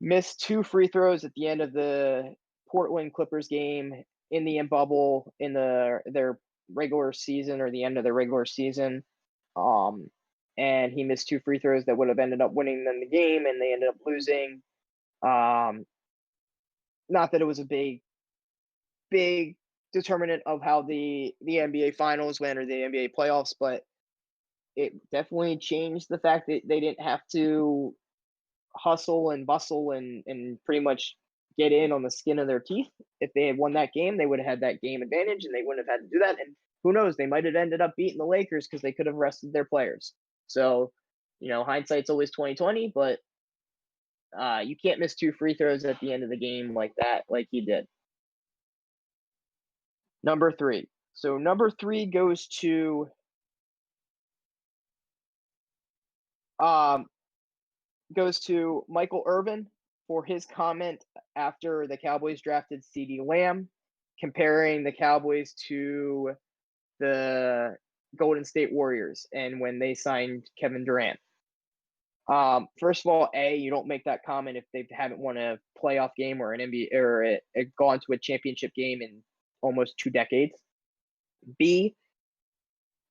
missed 2 free throws at the end of the Portland Clippers game in the bubble in their regular season, or the end of their regular season. And he missed 2 free throws that would have ended up winning them the game, and they ended up losing. Not that it was a big determinant of how the NBA Finals went or the NBA playoffs, but it definitely changed the fact that they didn't have to hustle and bustle and pretty much get in on the skin of their teeth. If they had won that game, they would have had that game advantage, and they wouldn't have had to do that. And who knows, they might have ended up beating the Lakers because they could have rested their players. So, hindsight's always 20/20, but you can't miss 2 free throws at the end of the game like that, like he did. Number 3. So number 3 goes to Michael Irvin for his comment after the Cowboys drafted CeeDee Lamb, comparing the Cowboys to the Golden State Warriors and when they signed Kevin Durant. First of all, you don't make that comment if they haven't won a playoff game or an NBA or gone to a championship game in almost 2 decades. B,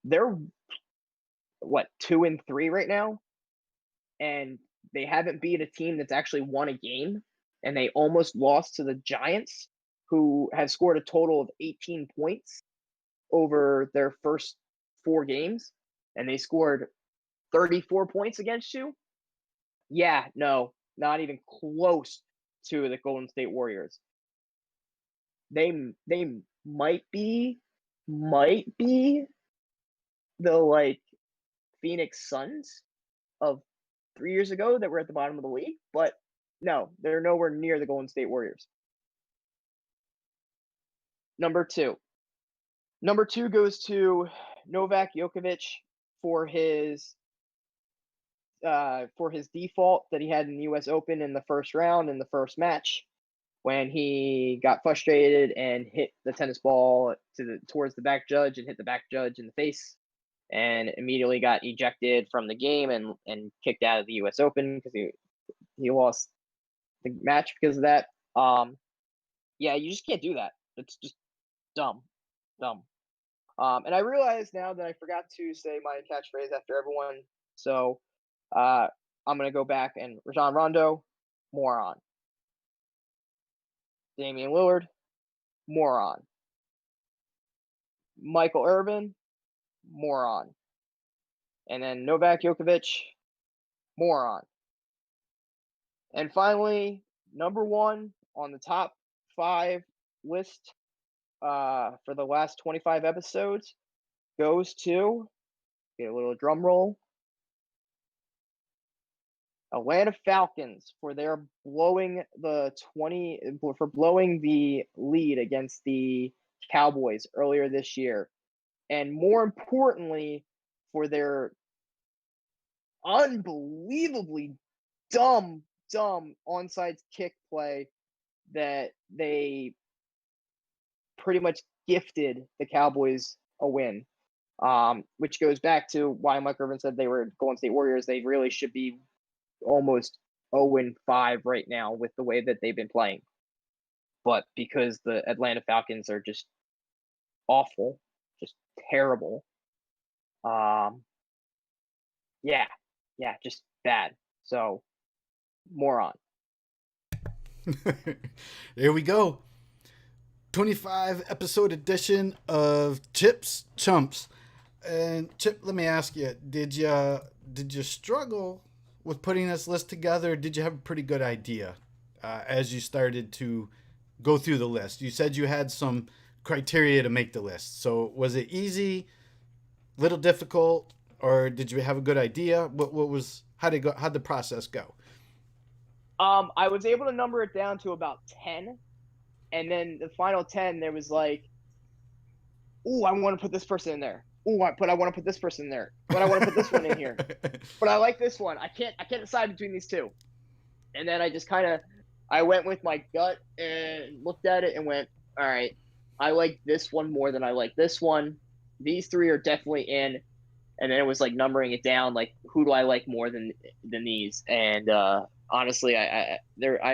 they're 2-3 right now. and they haven't beat a team that's actually won a game, and they almost lost to the Giants, who have scored a total of 18 points over their first 4 games, and they scored 34 points against you. Yeah, no, not even close to the Golden State Warriors. They might be the like Phoenix Suns of 3 years ago that were at the bottom of the league, but no, they're nowhere near the Golden State Warriors. Number two goes to Novak Djokovic for his default that he had in the U.S. Open in the first round in the first match, when he got frustrated and hit the tennis ball towards the back judge and hit the back judge in the face, and immediately got ejected from the game and kicked out of the U.S. Open because he lost the match because of that. Yeah, you just can't do that. It's just dumb. And I realize now that I forgot to say my catchphrase after everyone, so I'm gonna go back and Rajon Rondo, moron. Damian Lillard, moron. Michael Irvin, moron. And then Novak Djokovic, moron. And finally, number 1 on the top 5 list for the last 25 episodes goes to, get a little drum roll, Atlanta Falcons for blowing the lead against the Cowboys earlier this year, and more importantly, for their unbelievably dumb onside kick play that they pretty much gifted the Cowboys a win. Which goes back to why Mike Irvin said they were Golden State Warriors. They really should be almost 0-5 right now with the way that they've been playing. But because the Atlanta Falcons are just awful, just terrible. Yeah, just bad. So, moron. There we go. 25 episode edition of Chips Chumps. And Chip, let me ask you, did you struggle with putting this list together? Did you have a pretty good idea as you started to go through the list? You said you had some criteria to make the list. So was it easy, little difficult, or did you have a good idea? How'd the process go? I was able to number it down to about 10. And then the final 10, there was like, ooh, I want to put this person in there. Ooh, I want to put this person in there. But I want to put this one in here. But I like this one. I can't decide between these two. And then I went with my gut and looked at it and went, all right, I like this one more than I like this one. These 3 are definitely in. And then it was like numbering it down, like who do I like more than these? And honestly, I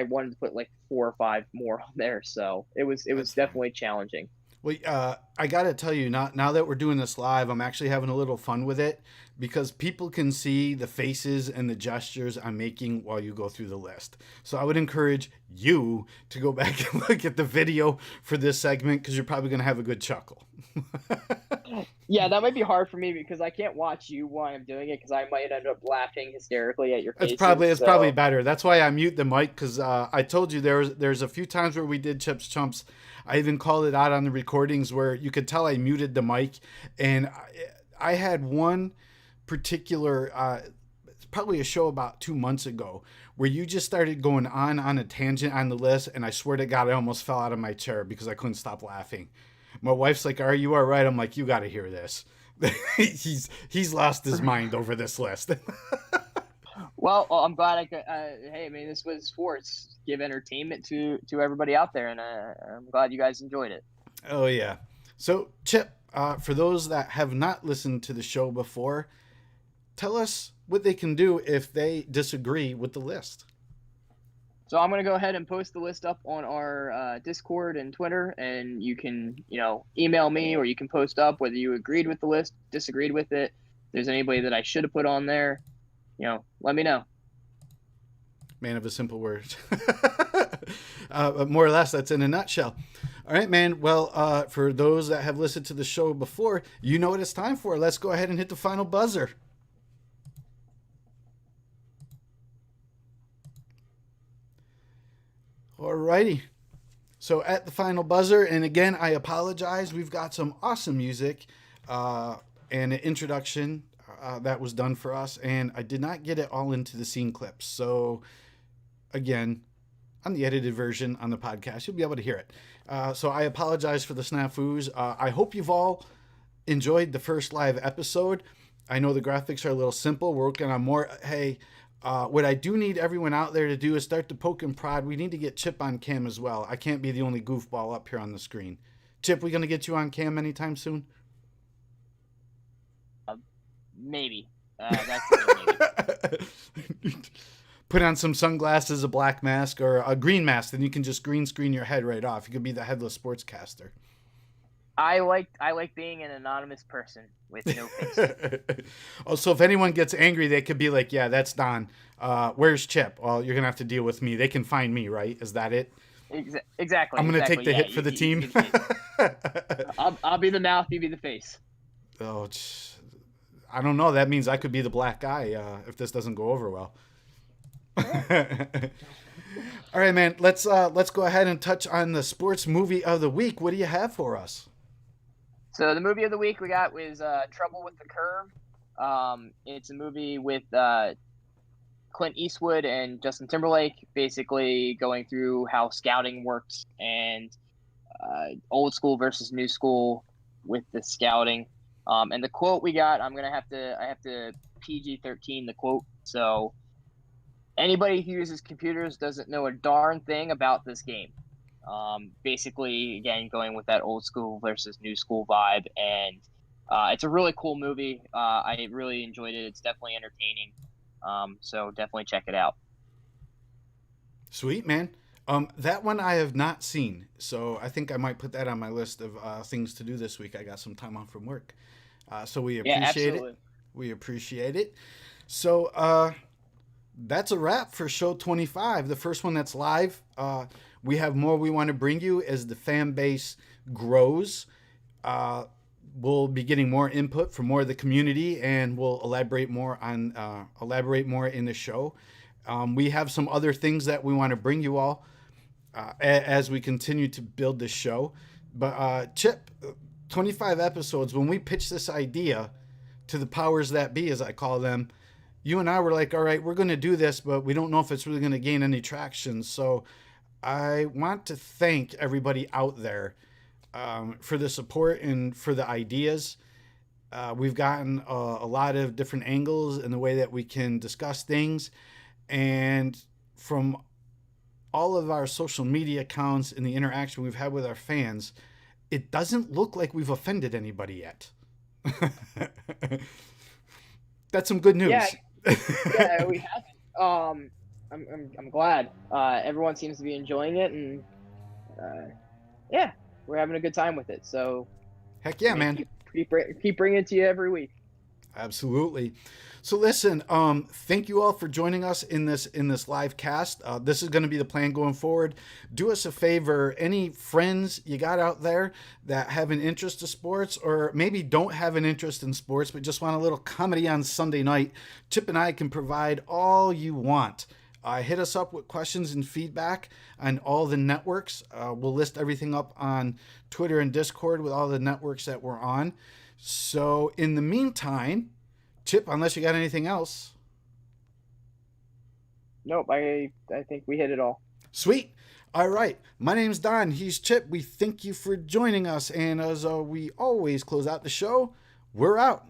wanted to put like 4 or 5 more on there, so it was definitely challenging. Well, I got to tell you, now that we're doing this live, I'm actually having a little fun with it because people can see the faces and the gestures I'm making while you go through the list. So I would encourage you to go back and look at the video for this segment because you're probably going to have a good chuckle. Yeah, that might be hard for me because I can't watch you while I'm doing it because I might end up laughing hysterically at your faces. It's probably better. That's why I mute the mic because I told you there's a few times where we did Chips Chumps. I even called it out on the recordings where you could tell I muted the mic, and I had one particular probably a show about 2 months ago where you just started going on a tangent on the list, and I swear to God I almost fell out of my chair because I couldn't stop laughing. My wife's like, "Are you all right?" I'm like, "You got to hear this." he's lost his mind over this list. Well, I'm glad I could. Hey, I mean, this was sports. Give entertainment to everybody out there, and I'm glad you guys enjoyed it. Oh yeah. So Chip, for those that have not listened to the show before, tell us what they can do if they disagree with the list. So I'm going to go ahead and post the list up on our Discord and Twitter, and you can, email me, or you can post up whether you agreed with the list, disagreed with it. If there's anybody that I should have put on there, let me know. Man of a simple word. But more or less, that's in a nutshell. All right, man. Well, for those that have listened to the show before, you know what it's time for. Let's go ahead and hit the final buzzer. All righty. So at the final buzzer, and again, I apologize. We've got some awesome music and an introduction that was done for us, and I did not get it all into the scene clips. So again, on the edited version on the podcast, you'll be able to hear it. So I apologize for the snafus. I hope you've all enjoyed the first live episode. I know the graphics are a little simple. We're working on more. Hey, what I do need everyone out there to do is start to poke and prod. We need to get Chip on cam as well. I can't be the only goofball up here on the screen. Chip, we going to get you on cam anytime soon? Maybe. That's maybe. Put on some sunglasses, a black mask, or a green mask, then you can just green screen your head right off. You could be the headless sportscaster. I like being an anonymous person with no face. Oh, so if anyone gets angry, they could be like, "Yeah, that's Don. Where's Chip?" Well, you're gonna have to deal with me. They can find me, right? Is that it? Exactly. I'm gonna take the hit for the team. I'll be the mouth. You be the face. Oh, I don't know. That means I could be the black guy if this doesn't go over well. All right, man. Let's go ahead and touch on the sports movie of the week. What do you have for us? So the movie of the week we got was Trouble with the Curve. It's a movie with Clint Eastwood and Justin Timberlake, basically going through how scouting works and old school versus new school with the scouting. And the quote we got, I have to PG-13 the quote. So anybody who uses computers doesn't know a darn thing about this game. Basically, again, going with that old school versus new school vibe. And it's a really cool movie. I really enjoyed it. It's definitely entertaining. So definitely check it out. Sweet, man. That one I have not seen. So I think I might put that on my list of things to do this week. I got some time off from work. So we appreciate it. We appreciate it. So that's a wrap for show 25, the first one that's live. We have more we want to bring you as the fan base grows. We'll be getting more input from more of the community, and we'll elaborate more in the show. We have some other things that we want to bring you all as we continue to build this show. But Chip, 25 episodes, when we pitched this idea to the powers that be, as I call them, you and I were like, all right, we're going to do this, but we don't know if it's really going to gain any traction. So I want to thank everybody out there for the support and for the ideas. We've gotten a lot of different angles in the way that we can discuss things. And from all of our social media accounts and the interaction we've had with our fans, it doesn't look like we've offended anybody yet. That's some good news. Yeah, we haven't. I'm glad. Everyone seems to be enjoying it, and yeah, we're having a good time with it. So, heck yeah, man! Keep bringing it to you every week. Absolutely. So listen, thank you all for joining us in this live cast. This is going to be the plan going forward. Do us a favor, any friends you got out there that have an interest in sports, or maybe don't have an interest in sports but just want a little comedy on Sunday night, Chip and I can provide all you want. Hit us up with questions and feedback on all the networks. We'll list everything up on Twitter and Discord with all the networks that we're on. So in the meantime, Chip, unless you got anything else. Nope, I think we hit it all. Sweet. All right. My name's Don. He's Chip. We thank you for joining us. And as we always close out the show, we're out.